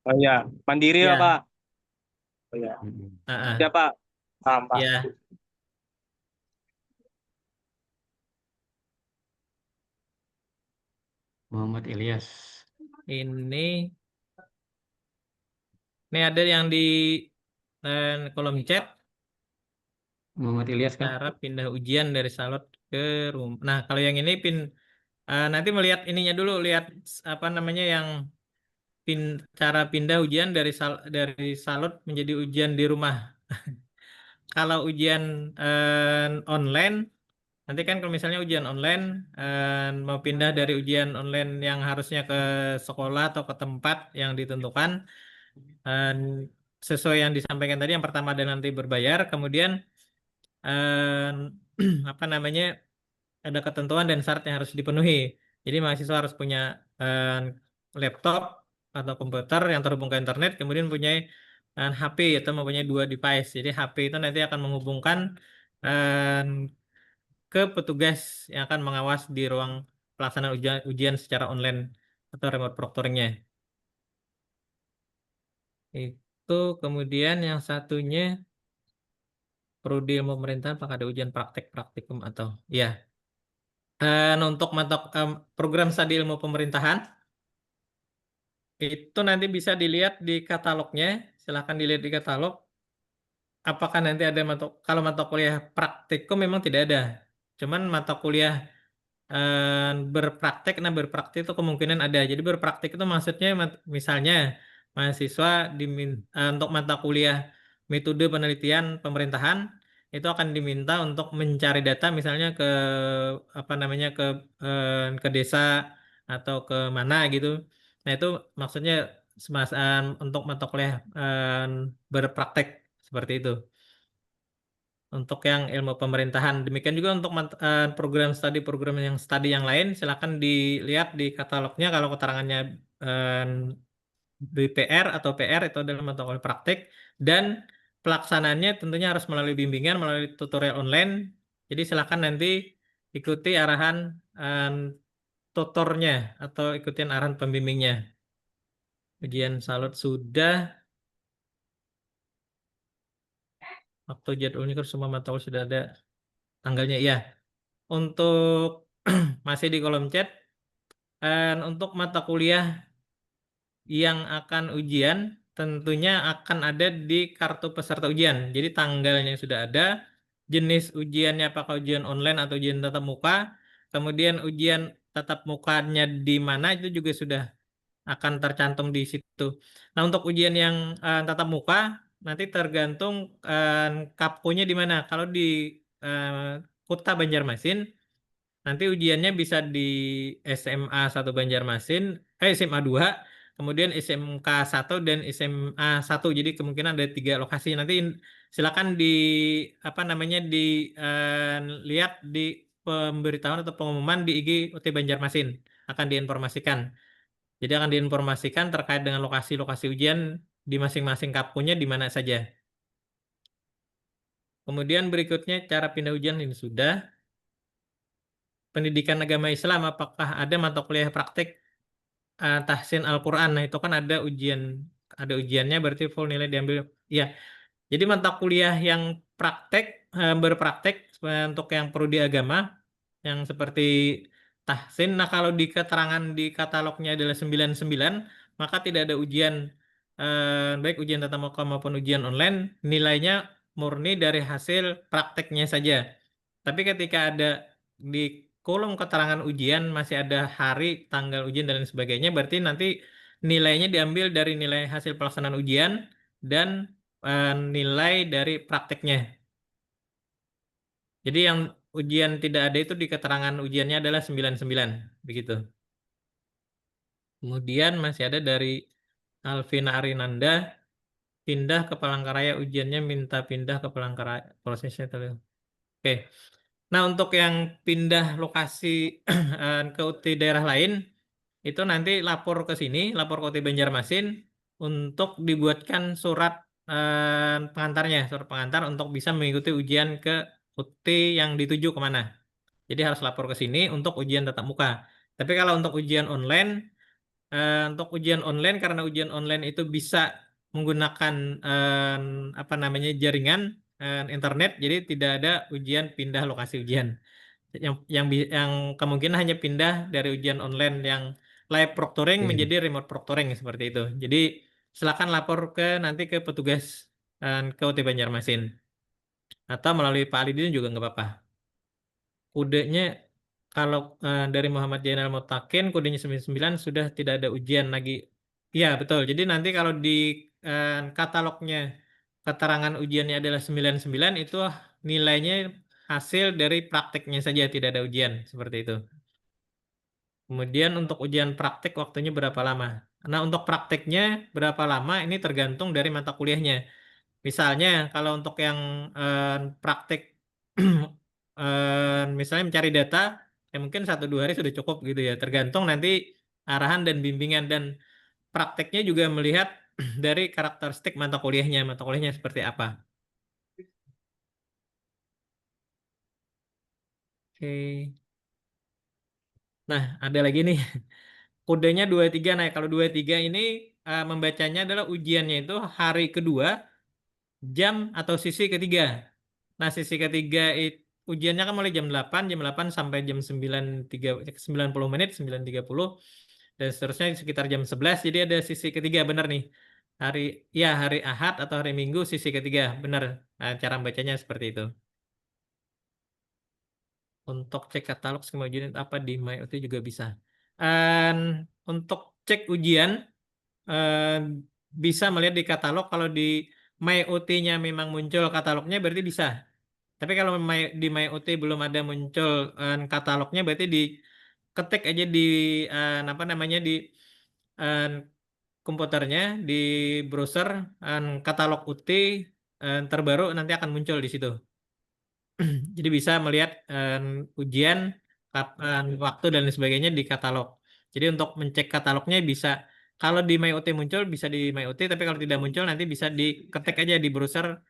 Oh iya, mandiri ya, Pak. Oh iya. Ya, Pak. Paham, Pak. Ya. Muhammad Ilyas. Ini ada yang di kolom chat. Muhammad Ilyas kan? Cara pindah ujian dari salot ke rumah. Nah, kalau yang ini nanti melihat ininya dulu, lihat apa namanya yang cara pindah ujian dari salot menjadi ujian di rumah. Kalau ujian online, nanti kan kalau misalnya ujian online mau pindah dari ujian online yang harusnya ke sekolah atau ke tempat yang ditentukan, sesuai yang disampaikan tadi, yang pertama ada nanti berbayar, kemudian apa namanya ada ketentuan dan syarat yang harus dipenuhi. Jadi mahasiswa harus punya laptop atau komputer yang terhubung ke internet, kemudian punya HP atau mempunyai 2 device. Jadi HP itu nanti akan menghubungkan ke petugas yang akan mengawas di ruang pelaksanaan ujian secara online atau remote proctoringnya. Itu kemudian yang satunya prodi ilmu pemerintahan, apakah ada ujian praktikum atau ya. Untuk program studi ilmu pemerintahan itu nanti bisa dilihat di katalognya. Silahkan dilihat di katalog. Apakah nanti ada kalau mata kuliah praktikum memang tidak ada. Cuman mata kuliah berpraktek itu kemungkinan ada. Jadi berpraktek itu maksudnya misalnya mahasiswa untuk mata kuliah metode penelitian pemerintahan itu akan diminta untuk mencari data misalnya ke apa namanya ke desa atau ke mana gitu. Nah, itu maksudnya untuk mata kuliah berpraktek seperti itu. Untuk yang ilmu pemerintahan. Demikian juga untuk program yang lain, silakan dilihat di katalognya kalau keterangannya BPR atau PR itu adalah mata kuliah praktik, dan pelaksanaannya tentunya harus melalui bimbingan, melalui tutorial online. Jadi silakan nanti ikuti arahan tutornya atau ikutin arahan pembimbingnya. Ujian salut sudah. Waktu jadwalnya kan semua mata kuliah sudah ada tanggalnya. Iya. Untuk masih di kolom chat, untuk mata kuliah yang akan ujian tentunya akan ada di kartu peserta ujian. Jadi tanggalnya sudah ada, jenis ujiannya apakah ujian online atau ujian tatap muka, kemudian ujian tatap mukanya di mana itu juga sudah akan tercantum di situ. Nah, untuk ujian yang tatap muka nanti tergantung kapkonya di mana. Kalau di Kuta Banjarmasin nanti ujiannya bisa di SMA 1 Banjarmasin, SMA 2, kemudian SMK 1 dan SMA 1. Jadi kemungkinan ada 3 lokasi. Nanti silakan lihat di pemberitahuan atau pengumuman di IG UT Banjarmasin akan diinformasikan. Jadi akan diinformasikan terkait dengan lokasi-lokasi ujian di masing-masing kapkunya di mana saja. Kemudian berikutnya cara pindah ujian ini sudah. Pendidikan agama Islam, apakah ada mata kuliah praktik tahsin Al-Quran? Nah, itu kan ada ujiannya, berarti full nilai diambil. Ya, jadi mata kuliah yang berpraktek untuk yang prodi agama, yang seperti tahsin. Nah, kalau di keterangan di katalognya adalah 99, maka tidak ada ujian, baik ujian tatap muka maupun ujian online, nilainya murni dari hasil prakteknya saja. Tapi ketika ada di kolom keterangan ujian masih ada hari, tanggal ujian dan lain sebagainya, berarti nanti nilainya diambil dari nilai hasil pelaksanaan ujian dan nilai dari prakteknya. Jadi yang ujian tidak ada itu di keterangan ujiannya adalah 99, begitu. Kemudian masih ada dari Alvina Arinanda, pindah ke Palangkaraya, ujiannya minta pindah ke Palangkaraya, prosesnya itu. Oke. Nah, untuk yang pindah lokasi ke UT daerah lain, itu nanti lapor ke sini, lapor ke UT Banjarmasin untuk dibuatkan surat surat pengantar untuk bisa mengikuti ujian ke UT yang dituju kemana. Jadi harus lapor ke sini untuk ujian tatap muka. Tapi kalau untuk ujian online, karena ujian online itu bisa menggunakan jaringan internet, jadi tidak ada ujian pindah lokasi ujian. Yang kemungkinan hanya pindah dari ujian online yang live proctoring menjadi remote proctoring seperti itu. Jadi silakan lapor nanti ke petugas ke UT Banjarmasin atau melalui Pak Alidin juga nggak apa-apa. Kodenya kalau dari Muhammad Jainal Mutakin, kodenya 99 sudah tidak ada ujian lagi. Iya, betul. Jadi nanti kalau di katalognya keterangan ujiannya adalah 99, itu nilainya hasil dari prakteknya saja, tidak ada ujian seperti itu. Kemudian untuk ujian praktek waktunya berapa lama? Nah, untuk prakteknya berapa lama ini tergantung dari mata kuliahnya. Misalnya kalau untuk yang praktek misalnya mencari data, ya mungkin 1-2 hari sudah cukup gitu ya. Tergantung nanti arahan dan bimbingan, dan prakteknya juga melihat dari karakteristik mata kuliahnya seperti apa. Oke. Nah, ada lagi nih. Kodenya 23. Nah, kalau 23 ini membacanya adalah ujiannya itu hari kedua, jam atau sisi ketiga. Nah, sisi ketiga ujiannya kan mulai jam 8 sampai jam 90 menit, 9.30, dan seterusnya sekitar jam 11. Jadi ada sisi ketiga, benar nih. Hari Ahad atau hari Minggu sisi ketiga, benar. Nah, cara bacanya seperti itu. Untuk cek katalog skema ujian apa di MyOT juga bisa. Untuk cek ujian bisa melihat di katalog. Kalau di MyOT-nya memang muncul katalognya, berarti bisa. Tapi kalau di MyOT belum ada muncul katalognya, berarti diketik aja di apa namanya di komputernya, di browser katalog UT terbaru nanti akan muncul di situ. Jadi bisa melihat ujian, waktu dan lain sebagainya di katalog. Jadi untuk mencek katalognya bisa, kalau di MyOT muncul bisa di MyOT, tapi kalau tidak muncul nanti bisa diketik aja di browser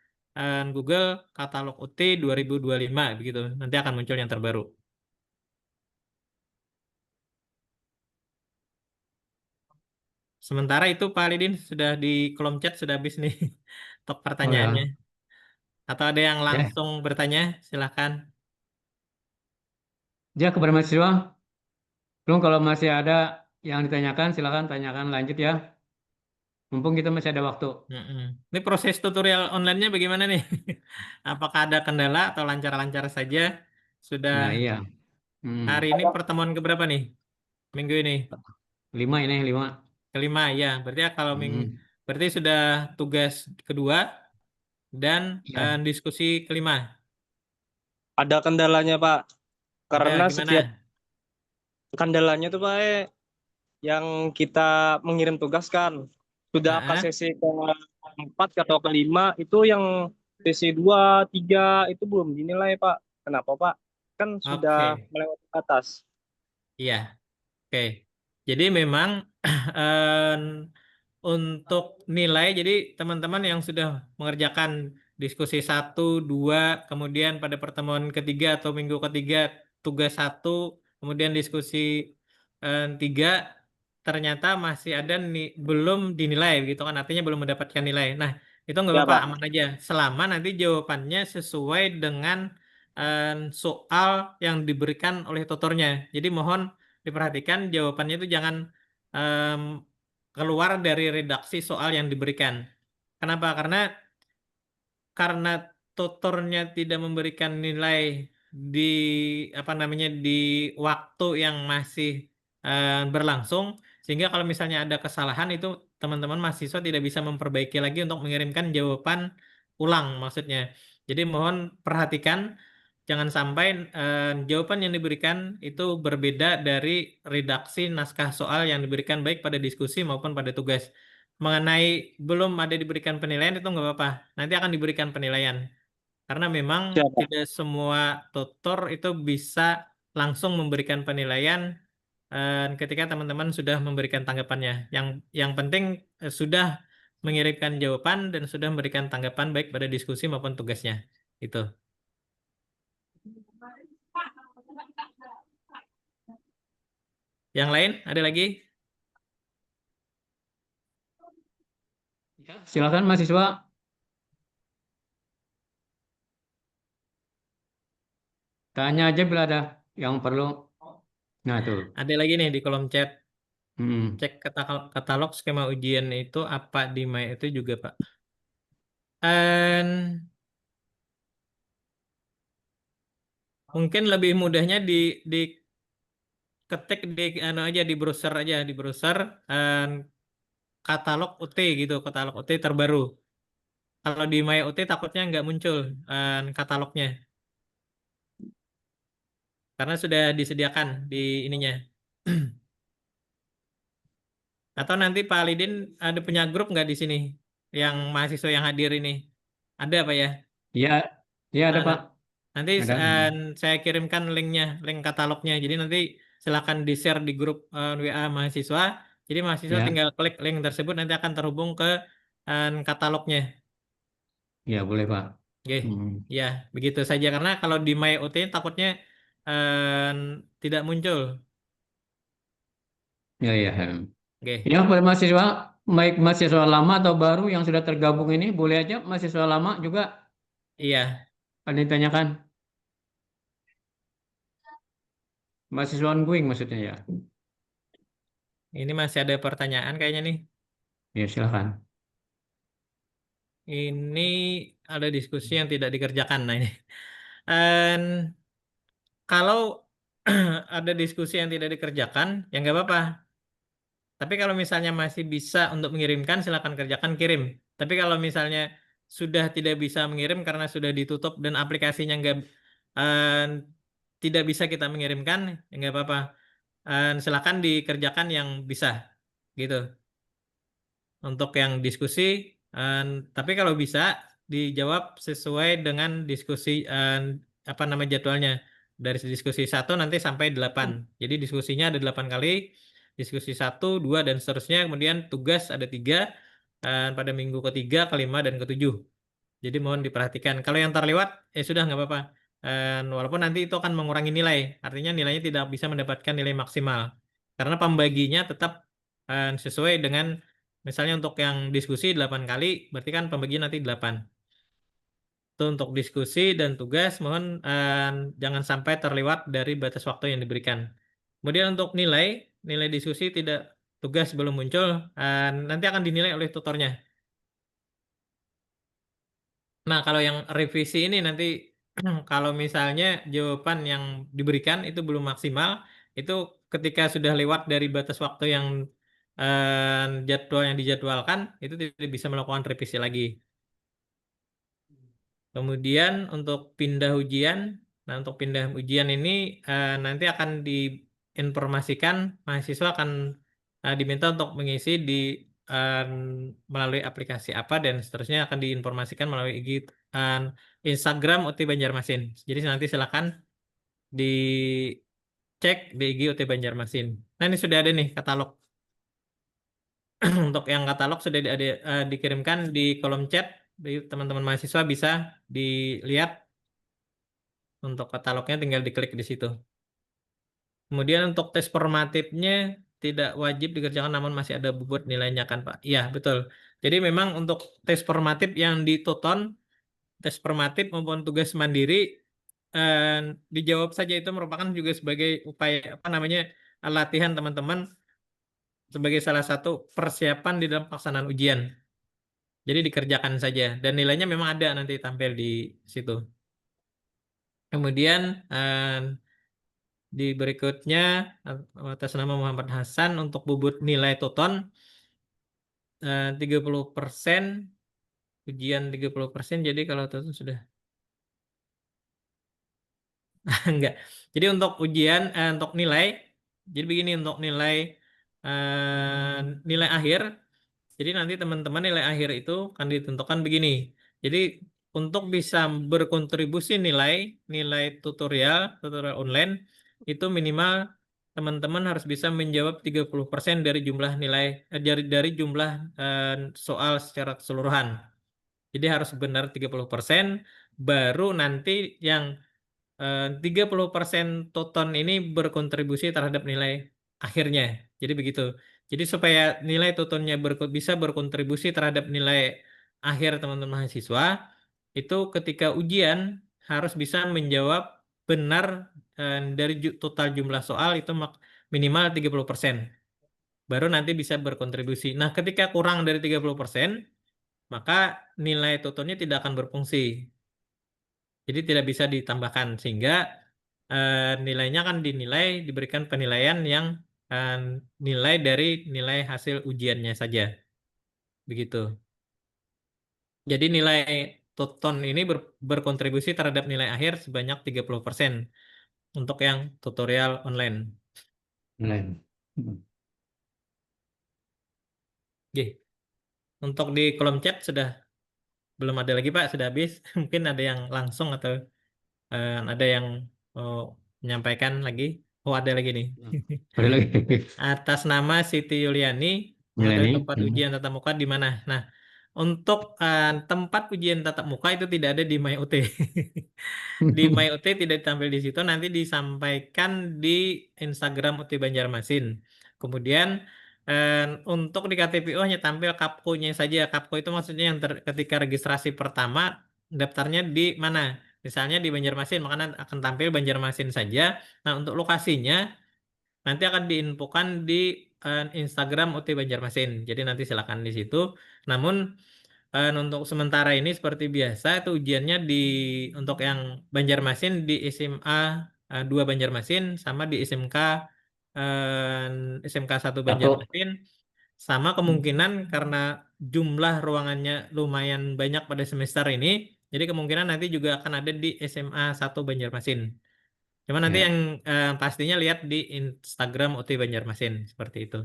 Google katalog UT 2025 begitu. Nanti akan muncul yang terbaru. Sementara itu Pak Lidin sudah di kolom chat sudah habis nih untuk Oh pertanyaannya. ya. Atau ada yang Ya. langsung bertanya, silakan. Ya, kepada mahasiswa, belum kalau masih ada yang ditanyakan, silakan tanyakan lanjut ya. Mumpung kita masih ada waktu. Ini proses tutorial online-nya bagaimana nih? Apakah ada kendala atau lancar-lancar saja? Sudah Nah, iya. Hmm. hari ini pertemuan keberapa nih? Minggu ini? 5 ini, 5. Kelima ya. Berarti ya kalau Hmm. berarti sudah tugas kedua dan Ya. diskusi kelima. Ada kendalanya Pak, Ada karena gimana? setiap kendalanya tuh Pak yang kita mengirim tugas kan sudah ke sesi ke-4 atau ke-5 itu yang sesi 2, 3 itu belum dinilai Pak. Kenapa Pak? Kan sudah Oke. melewati batas. Iya. Oke. Jadi memang untuk nilai, jadi teman-teman yang sudah mengerjakan diskusi 1, 2, kemudian pada pertemuan ketiga atau minggu ketiga tugas 1, kemudian diskusi 3, ternyata masih ada belum dinilai, gitu kan? Artinya belum mendapatkan nilai. Nah, itu nggak Ya apa-apa, Pak. aman aja. Selama nanti jawabannya sesuai dengan soal yang diberikan oleh tutornya. Jadi mohon diperhatikan jawabannya itu jangan keluar dari redaksi soal yang diberikan. Kenapa? Karena tutornya tidak memberikan nilai di apa namanya di waktu yang masih berlangsung, sehingga kalau misalnya ada kesalahan itu teman-teman mahasiswa tidak bisa memperbaiki lagi untuk mengirimkan jawaban ulang maksudnya. Jadi mohon perhatikan jangan sampai jawaban yang diberikan itu berbeda dari redaksi naskah soal yang diberikan baik pada diskusi maupun pada tugas. Mengenai belum ada diberikan penilaian itu nggak apa-apa. Nanti akan diberikan penilaian. Karena memang Siap, Pak. tidak semua tutor itu bisa langsung memberikan penilaian ketika teman-teman sudah memberikan tanggapannya. Yang penting sudah mengirimkan jawaban dan sudah memberikan tanggapan baik pada diskusi maupun tugasnya. Itu. Yang lain ada lagi? Silakan mahasiswa. Tanya aja bila ada yang perlu. Nah, tuh. Ada lagi nih di kolom chat. Hmm. Cek katalog skema ujian itu apa di itu juga, Pak. And mungkin lebih mudahnya di ketik di aja di browser aja di browser katalog UT gitu, katalog UT terbaru. Kalau di MyOT takutnya nggak muncul katalognya. Karena sudah disediakan di ininya. Atau nanti Pak Lidin ada punya grup nggak di sini? Yang mahasiswa yang hadir ini. Ada Pak ya? Iya, iya ada Pak. Nanti Ada. saya kirimkan linknya, link katalognya. Jadi nanti silakan di-share di grup WA mahasiswa. Jadi mahasiswa Ya. tinggal klik link tersebut nanti akan terhubung ke katalognya. Ya boleh Pak. Oke, ya begitu saja karena kalau di MyOT takutnya tidak muncul. Ya ya. Oke. Ya pada mahasiswa, baik mahasiswa lama atau baru yang sudah tergabung ini, boleh aja mahasiswa lama juga Iya. ada yang ditanyakan. Mahasiswa ongoing maksudnya ya. Ini masih ada pertanyaan kayaknya nih. Ya silakan. Ini ada diskusi yang tidak dikerjakan. Nah ini. Dan kalau ada diskusi yang tidak dikerjakan, ya nggak apa-apa. Tapi kalau misalnya masih bisa untuk mengirimkan, silakan kerjakan kirim. Tapi kalau misalnya sudah tidak bisa mengirim karena sudah ditutup dan aplikasinya tidak bisa kita mengirimkan, ya nggak apa-apa. Silakan dikerjakan yang bisa, gitu. Untuk yang diskusi, tapi kalau bisa dijawab sesuai dengan diskusi apa nama jadwalnya. Dari diskusi 1 nanti sampai 8. Jadi diskusinya ada 8 kali, diskusi 1, 2, dan seterusnya. Kemudian tugas ada 3 pada minggu ketiga, kelima, dan ketujuh. Jadi mohon diperhatikan. Kalau yang terlewat, sudah nggak apa-apa. Walaupun nanti itu akan mengurangi nilai. Artinya nilainya tidak bisa mendapatkan nilai maksimal. Karena pembaginya tetap sesuai dengan, misalnya untuk yang diskusi 8 kali, berarti kan pembagian nanti 8. Itu untuk diskusi dan tugas, mohon jangan sampai terlewat dari batas waktu yang diberikan. Kemudian untuk nilai diskusi tidak, tugas belum muncul, nanti akan dinilai oleh tutornya. Nah, kalau yang revisi ini nanti kalau misalnya jawaban yang diberikan itu belum maksimal, itu ketika sudah lewat dari batas waktu yang jadwal yang dijadwalkan, itu tidak bisa melakukan revisi lagi. Kemudian untuk pindah ujian, nah untuk pindah ujian ini nanti akan diinformasikan, mahasiswa akan diminta untuk mengisi melalui aplikasi apa, dan seterusnya akan diinformasikan melalui Instagram UT Banjarmasin. Jadi nanti silakan dicek di IG UT Banjarmasin. Nah, ini sudah ada nih katalog. Untuk yang katalog sudah dikirimkan di kolom chat. Teman-teman mahasiswa bisa dilihat. Untuk katalognya tinggal diklik di situ. Kemudian untuk tes formatifnya tidak wajib dikerjakan, namun masih ada bobot nilainya kan Pak? Iya, betul. Jadi memang untuk tes formatif yang di Toton, tes formatif maupun tugas mandiri, dijawab saja, itu merupakan juga sebagai upaya latihan teman-teman sebagai salah satu persiapan di dalam pelaksanaan ujian. Jadi dikerjakan saja, dan nilainya memang ada nanti tampil di situ. Kemudian di berikutnya atas nama Muhammad Hasan, untuk bobot nilai Toton 30%, ujian 30%. Jadi kalau Toton sudah enggak. Jadi untuk ujian untuk nilai, jadi begini, untuk nilai akhir. Jadi nanti teman-teman nilai akhir itu akan ditentukan begini. Jadi untuk bisa berkontribusi nilai tutorial online itu minimal teman-teman harus bisa menjawab 30% dari jumlah nilai dari jumlah soal secara keseluruhan. Jadi harus benar 30%, baru nanti yang 30% Toton ini berkontribusi terhadap nilai akhirnya. Jadi begitu. Jadi supaya nilai Totonnya bisa berkontribusi terhadap nilai akhir teman-teman mahasiswa, itu ketika ujian harus bisa menjawab benar dari total jumlah soal itu minimal 30%. Baru nanti bisa berkontribusi. Nah, ketika kurang dari 30%, maka nilai Totonnya tidak akan berfungsi. Jadi tidak bisa ditambahkan, sehingga nilainya kan diberikan penilaian yang nilai dari nilai hasil ujiannya saja. Begitu. Jadi nilai Toton ini berkontribusi terhadap nilai akhir sebanyak 30% untuk yang tutorial online. Oke. Untuk di kolom chat sudah belum ada lagi Pak, sudah habis. Mungkin ada yang langsung atau ada yang menyampaikan lagi. Oh, ada lagi nih. Ada lagi. Atas nama Siti Yuliani, mengetahui tempat ujian tatap muka di mana. Nah, untuk tempat ujian tatap muka itu tidak ada di MyUT. Di MyUT tidak ditampil di situ, nanti disampaikan di Instagram UT Banjarmasin. Kemudian untuk di KTPU hanya tampil kapkonya saja. Kapko itu maksudnya yang ketika registrasi pertama daftarnya di mana? Misalnya di Banjarmasin, maka akan tampil Banjarmasin saja. Nah, untuk lokasinya nanti akan diinfokan di Instagram UT Banjarmasin. Jadi nanti silakan di situ. Namun untuk sementara ini seperti biasa itu ujiannya untuk yang Banjarmasin di SMA 2 Banjarmasin sama di SMK 1 Banjarmasin. Sama kemungkinan karena jumlah ruangannya lumayan banyak pada semester ini, jadi kemungkinan nanti juga akan ada di SMA 1 Banjarmasin. Cuma nanti Ya. yang pastinya lihat di Instagram UT Banjarmasin seperti itu.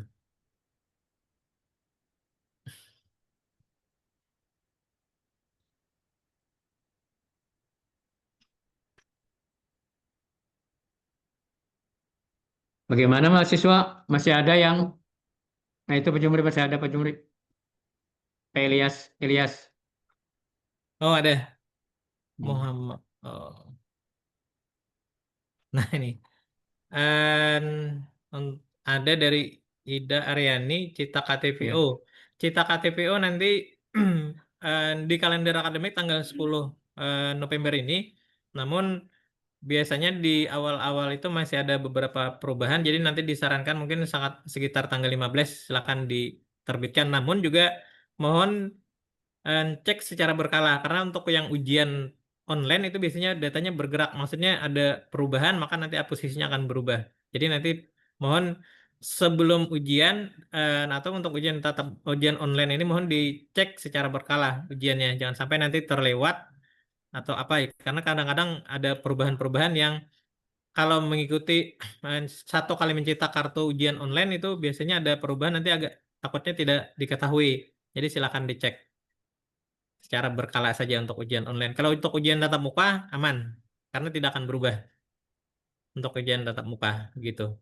Bagaimana mahasiswa? Masih ada yang, nah itu Pak Jumri, masih ada Pak Jumri. Pak Ilyas. Oh ada Muhammad. Oh. Nah ini ada dari Ida Aryani Cita KTPO. Cita KTPO nanti di kalender akademik tanggal 10 November ini. Namun biasanya di awal-awal itu masih ada beberapa perubahan. Jadi nanti disarankan mungkin sekitar tanggal 15 silakan diterbitkan. Namun juga mohon cek secara berkala karena untuk yang ujian online itu biasanya datanya bergerak, maksudnya ada perubahan maka nanti posisinya akan berubah. Jadi nanti mohon sebelum ujian atau untuk ujian tatap ujian online ini mohon dicek secara berkala ujiannya, jangan sampai nanti terlewat atau apa ya, karena kadang-kadang ada perubahan-perubahan yang kalau mengikuti satu kali mencetak kartu ujian online itu biasanya ada perubahan nanti agak takutnya tidak diketahui. Jadi silakan dicek secara berkala saja untuk ujian online. Kalau untuk ujian tatap muka aman karena tidak akan berubah untuk ujian tatap muka gitu.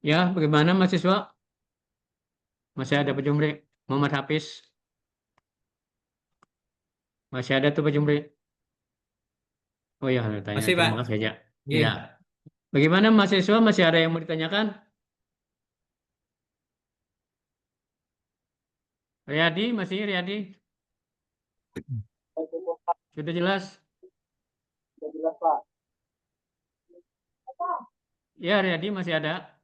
Ya, bagaimana mahasiswa? Masih ada Pak Jumri. Muhammad Hafiz. Masih ada tuh Pak Jumri. Oh iya, tanya. Masih, Terima Pak. kasih aja. Iya. Ya. Bagaimana mahasiswa? Masih ada yang mau ditanyakan? Riyadi, masih Riyadi? Sudah jelas? Sudah jelas, Pak. Ya, Riyadi masih ada.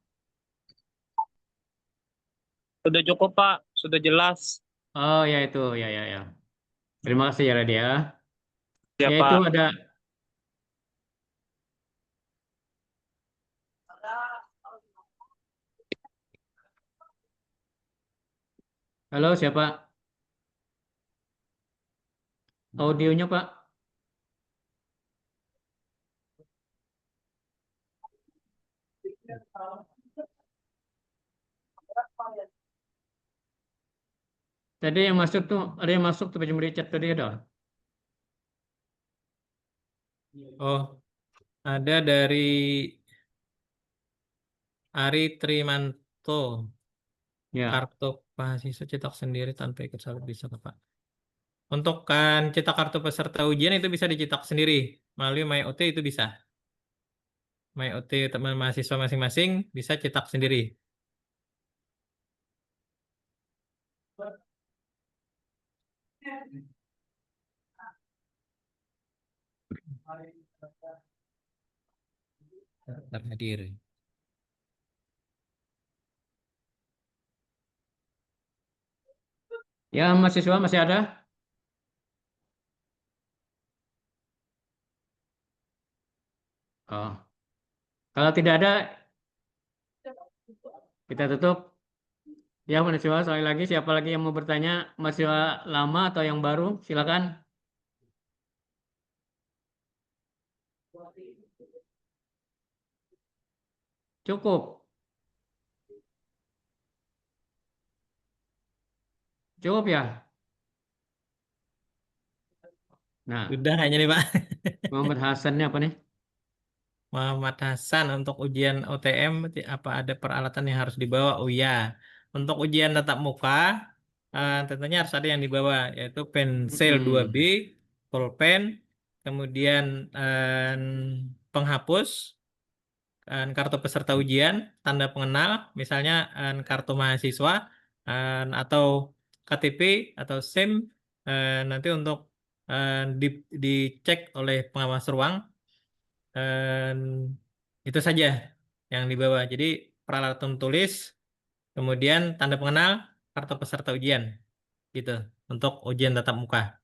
Sudah cukup, Pak. Sudah jelas. Oh ya itu, ya. Terima kasih ya Riyadi ya. Ya, Ya itu Pak. ada. Halo, siapa? Audionya, Pak. Tadi yang masuk tuh, ada yang masuk tuh Pak Jumri chat tadi ada. Oh, ada dari Ari Trimanto. Ya. Kartu mahasiswa cetak sendiri tanpa ikut salur bisa Pak. Untuk kan cetak kartu peserta ujian itu bisa dicetak sendiri melalui MyOT itu bisa. MyOT teman mahasiswa masing-masing bisa cetak sendiri. Terhadir. Ya, mahasiswa masih ada? Oh. Kalau tidak ada, kita tutup. Ya, mahasiswa, sekali lagi siapa lagi yang mau bertanya, mahasiswa lama atau yang baru, silakan. Cukup. Cukup ya? Nah, Sudah hanya nih Pak. Muhammad Hasan ini apa nih? Muhammad Hasan untuk ujian OTM apa ada peralatan yang harus dibawa? Oh ya, untuk ujian tatap muka tentunya harus ada yang dibawa yaitu pensil 2B, pulpen, kemudian penghapus, kartu peserta ujian, tanda pengenal, misalnya kartu mahasiswa atau KTP atau SIM. Nanti untuk dicek oleh pengawas ruang. Itu saja yang dibawa. Jadi peralatan tulis kemudian tanda pengenal kartu peserta ujian, gitu, untuk ujian tatap muka.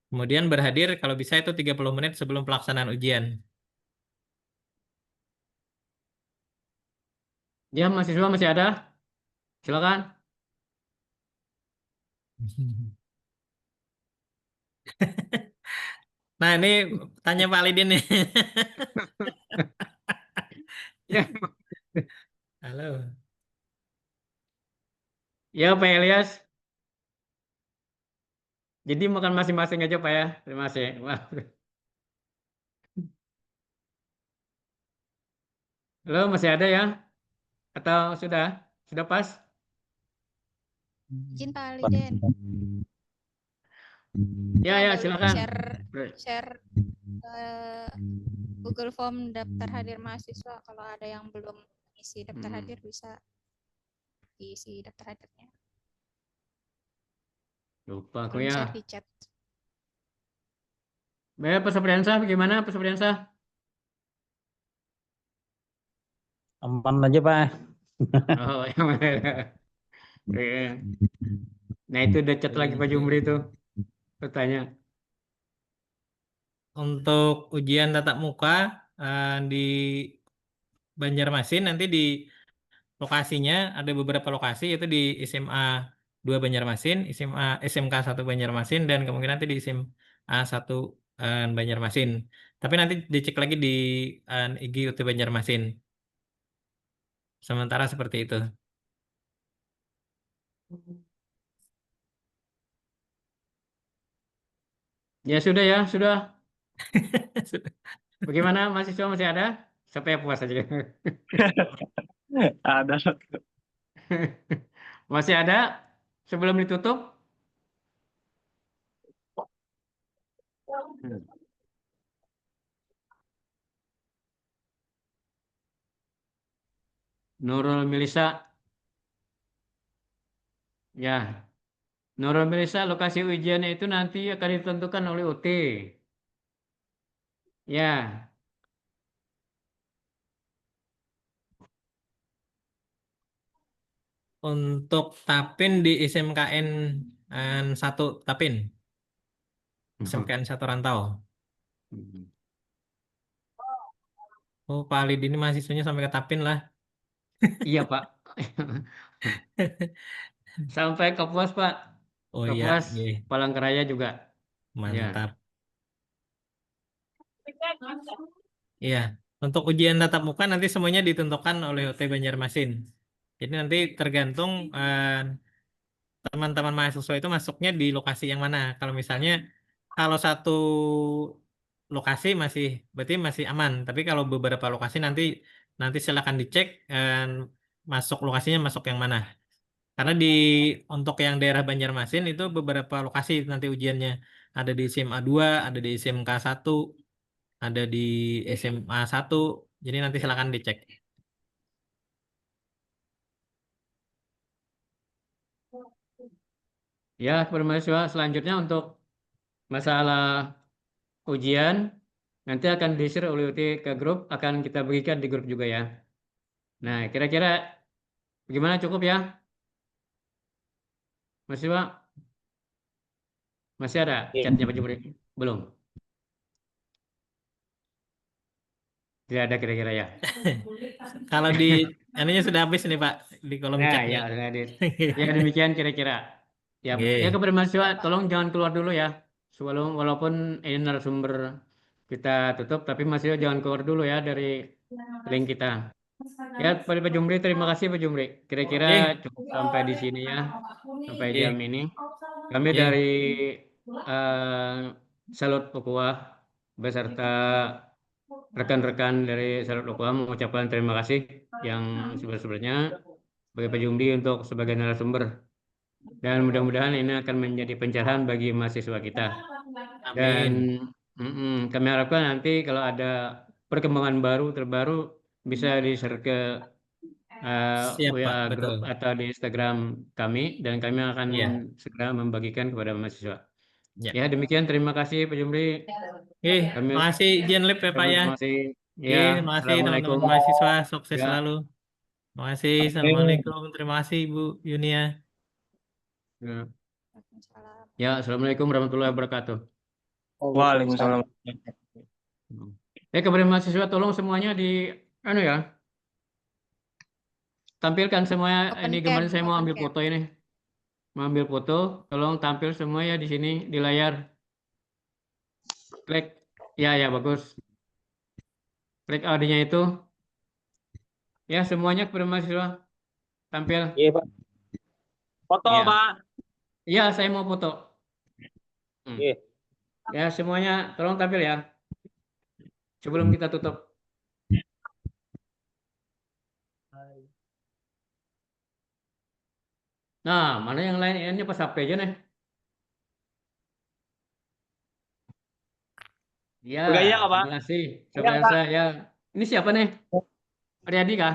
Kemudian berhadir kalau bisa itu 30 menit sebelum pelaksanaan ujian. Ya, mahasiswa masih ada? Silakan. Nah, ini tanya Pak Lidin nih. Ya, Halo. ya Pak Elias. Jadi makan masing-masing aja Pak ya. Terima kasih. Wah. Halo, masih ada ya? Atau sudah? Sudah pas? Izin Pak Liden. Ya, ya, Ada silakan. share Google Form daftar hadir mahasiswa. Kalau ada yang belum isi daftar hadir bisa diisi daftar hadirnya. Lupa aku Belum ya. share di chat. Baik, Pak Sopriansah, bagaimana Pak Sopriansah? Aman aja Pak. Oh, yang mana? Nah, itu udah chat lagi Pak Jumri itu. Bertanya. Untuk ujian tatap muka di Banjarmasin nanti di lokasinya ada beberapa lokasi, yaitu di SMA 2 Banjarmasin, SMK 1 Banjarmasin, dan kemungkinan nanti di SMA 1 Banjarmasin. Tapi nanti dicek lagi di IG UT Banjarmasin. Sementara seperti itu. Ya sudah ya, sudah. Bagaimana mahasiswa masih ada? Sampai puas aja. Ada. Masih ada? Sebelum ditutup? Nurul Melisa. Ya. Nurul Melisa, lokasi ujiannya itu nanti akan ditentukan oleh UT. Ya. Untuk Tapin di SMKN 1 Tapin. SMKN 1 Rantau. Oh, Pak Alid ini mahasiswanya sampai ke Tapin lah. Iya, Pak. Sampai ke Puas, Pak. Oh Ke iya, Puas, iya. Palangkaraya juga. Mantap. Iya, untuk ujian tatap muka nanti semuanya ditentukan oleh UT Banjarmasin. Jadi nanti tergantung teman-teman mahasiswa itu masuknya di lokasi yang mana. Kalau misalnya kalau satu lokasi berarti masih aman. Tapi kalau beberapa lokasi nanti silakan dicek masuk lokasinya masuk yang mana. Karena untuk yang daerah Banjarmasin itu beberapa lokasi nanti ujiannya. Ada di SMA 2, ada di SMK 1, ada di SMA 1. Jadi nanti silakan dicek. Ya, kepada mahasiswa selanjutnya untuk masalah ujian nanti akan di-share oleh UT ke grup, akan kita bagikan di grup juga ya. Nah, kira-kira bagaimana, cukup ya? Mahasiswa? Masih ada chatnya Pak Jumri? Belum? Tidak ada kira-kira ya? Kalau di anunya sudah habis nih Pak, di kolom Nah, chatnya. ya, sudah hadir. Ya, demikian kira-kira. Ya, Oke. ya kepada mahasiswa, tolong jangan keluar dulu ya. Walaupun ini narasumber kita tutup, tapi mahasiswa jangan keluar dulu ya dari link kita. Ya, Pak Jumri, terima kasih Pak Jumri. Kira-kira cukup sampai di sini ya, sampai jam ini. Kami dari Salut Ukhuwah beserta rekan-rekan dari Salut Ukhuwah mengucapkan terima kasih yang sebesar-besarnya bagi Pak Jumri untuk sebagai narasumber. Dan mudah-mudahan ini akan menjadi pencerahan bagi mahasiswa kita. Dan kami harapkan nanti kalau ada perkembangan terbaru bisa di-share ke Siap, WA Pak, grup betul. atau di Instagram kami, dan kami akan segera membagikan kepada mahasiswa. Ya, demikian. Terima kasih Pak Jumri. Oke, makasih Ijen Lip ya Pak ya. Terima kasih. Oke, Ya, terima kasih Assalamualaikum. teman-teman mahasiswa, sukses Ya, selalu. Terima kasih. Oke. Assalamualaikum. Terima kasih Ibu Yunia. ya. Waalaikumsalam. Ya, Assalamualaikum warahmatullahi wabarakatuh. Waalaikumsalam. Kepada mahasiswa tolong semuanya di anu ya, tampilkan semuanya. Open Ini cam, gimana saya mau open ambil cam. foto ini. Mau ambil foto, tolong tampil semua ya di sini di layar. Klik. Ya, ya bagus. Klik audio-nya itu. Ya, semuanya kepada mahasiswa tampil. Iya, Pak. Foto, Ya. Pak. Iya, saya mau foto. Iya. Ya, semuanya tolong tampil ya. Sebelum kita tutup. Nah, mana yang lain? Ini pas HP aja nih. Ya, Udah iya, Pak? terima kasih. Iya, Saudara Pak. saya. Ini siapa nih? Riyadi kah?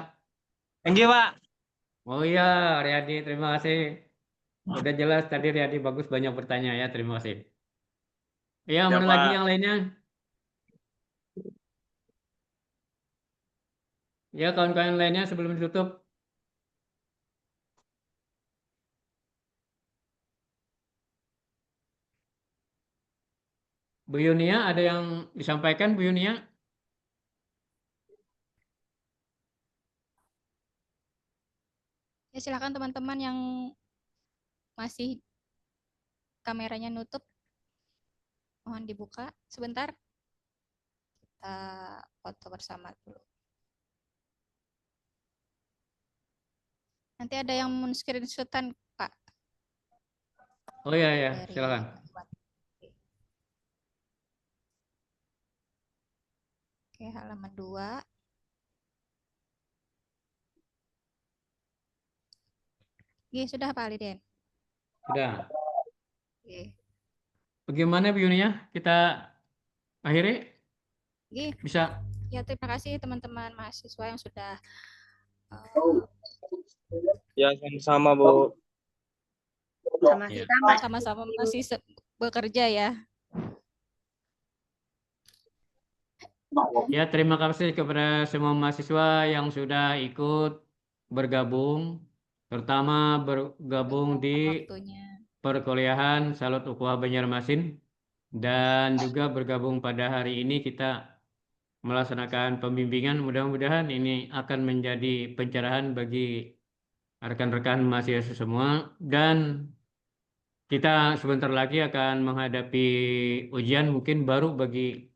Thank you, Pak. Oh iya, Riyadi, terima kasih. Udah jelas tadi Riyadi bagus banyak bertanya ya, terima kasih. Ya, Ya, mana lagi Pak. yang lainnya? Ya, kawan-kawan lainnya sebelum ditutup. Bu Yunia, ada yang disampaikan Bu Yunia? Ya, silakan teman-teman yang masih kameranya nutup, mohon dibuka sebentar. Kita foto bersama dulu. Nanti ada yang men-screenshotan, Pak. Oh iya, ya, Dari silakan. Oke, halaman 2. Oke, sudah Pak Aliden. Sudah. Oke. Bagaimana Bu Yunia? Kita akhiri? Oke. Bisa. Ya, terima kasih teman-teman mahasiswa yang sudah Ya, sama-sama, Bu. Sama-sama masih bekerja ya. Ya, terima kasih kepada semua mahasiswa yang sudah ikut bergabung, terutama bergabung di Waktunya. perkuliahan Salut Ukhuwah Banjarmasin, dan juga bergabung pada hari ini kita melaksanakan pembimbingan. Mudah-mudahan ini akan menjadi pencerahan bagi rekan-rekan mahasiswa semua, dan kita sebentar lagi akan menghadapi ujian mungkin baru bagi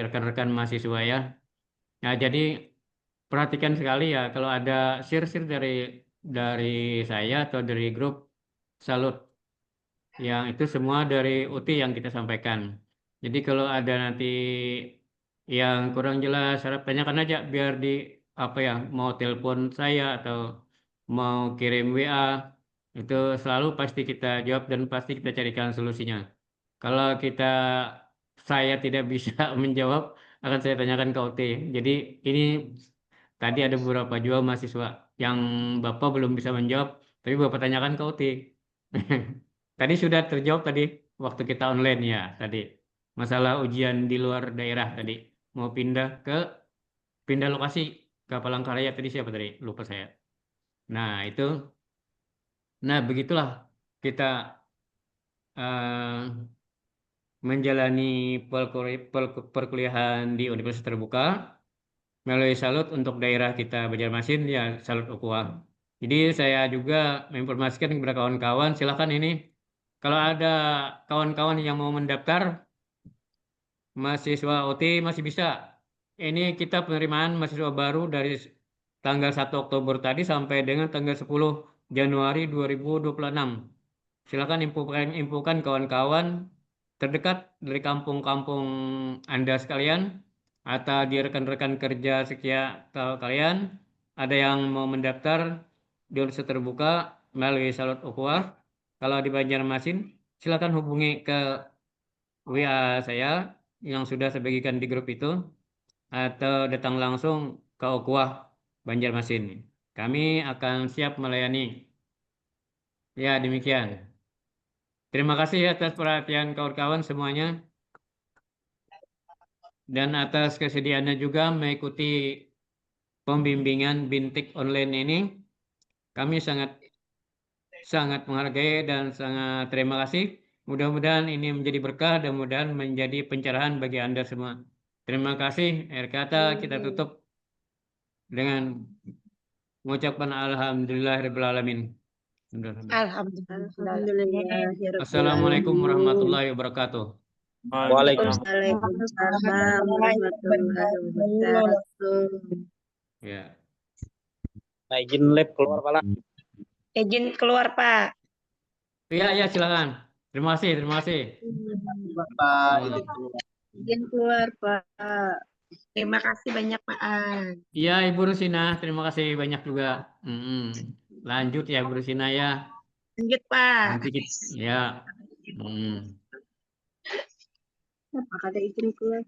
rekan-rekan mahasiswa ya. Nah, jadi perhatikan sekali ya kalau ada share-share dari saya atau dari grup Salut, yang itu semua dari UT yang kita sampaikan. Jadi kalau ada nanti yang kurang jelas, harap tanyakan aja biar di apa ya, mau telepon saya atau mau kirim WA, itu selalu pasti kita jawab dan pasti kita carikan solusinya. Kalau saya tidak bisa menjawab, akan saya tanyakan ke OT. Jadi ini tadi ada beberapa juga mahasiswa yang Bapak belum bisa menjawab, tapi Bapak tanyakan ke OT. Tadi sudah terjawab tadi waktu kita online ya tadi. Masalah ujian di luar daerah tadi. Mau pindah lokasi ke Palangkaraya tadi siapa tadi? Lupa saya. Nah, itu. Nah, begitulah kita eh, menjalani perkuliahan di Universitas Terbuka melalui Salut untuk daerah kita Banjarmasin ya, Salut Ukhuwah. Jadi saya juga menginformasikan kepada kawan-kawan, silakan ini kalau ada kawan-kawan yang mau mendaftar mahasiswa OT masih bisa. Ini kita penerimaan mahasiswa baru dari tanggal 1 Oktober tadi sampai dengan tanggal 10 Januari 2026. Silakan infokan kawan-kawan terdekat dari kampung-kampung Anda sekalian atau di rekan-rekan kerja kalian ada yang mau mendaftar di Universitas Terbuka melalui Salut Ukhuwah. Kalau di Banjarmasin silakan hubungi ke WA saya yang sudah saya bagikan di grup itu atau datang langsung ke Ukhuwah Banjarmasin. Kami akan siap melayani. Ya, demikian. Terima kasih atas perhatian kawan-kawan semuanya. dan atas kesediaannya juga mengikuti pembimbingan Bintik online ini. Kami sangat menghargai dan sangat terima kasih. Mudah-mudahan ini menjadi berkah dan mudah-mudahan menjadi pencerahan bagi Anda semua. Terima kasih. Akhir kata kita tutup dengan mengucapkan alhamdulillahirabbil alamin. Alhamdulillah. Assalamualaikum warahmatullahi wabarakatuh. Waalaikumsalam warahmatullahi wabarakatuh. Ya. Nah, izin lab keluar Pak. Izin keluar Pak. Iya, silakan. Terima kasih. Izin keluar Pak. Terima kasih banyak Pak An. Iya, Ibu Rusina, terima kasih banyak juga. Lanjut ya, Ibu Rusina ya. Lanjut Pak. Nanti ya. Apa kata izin keluar?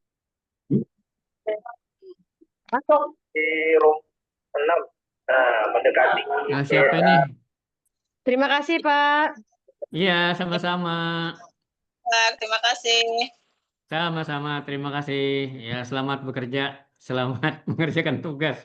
Masuk di room 6. Nah, mendekati. Nah, siapa ini? Terima kasih Pak. Iya, sama-sama. Terima kasih. Sama-sama, terima kasih. Ya, selamat bekerja, selamat mengerjakan tugas.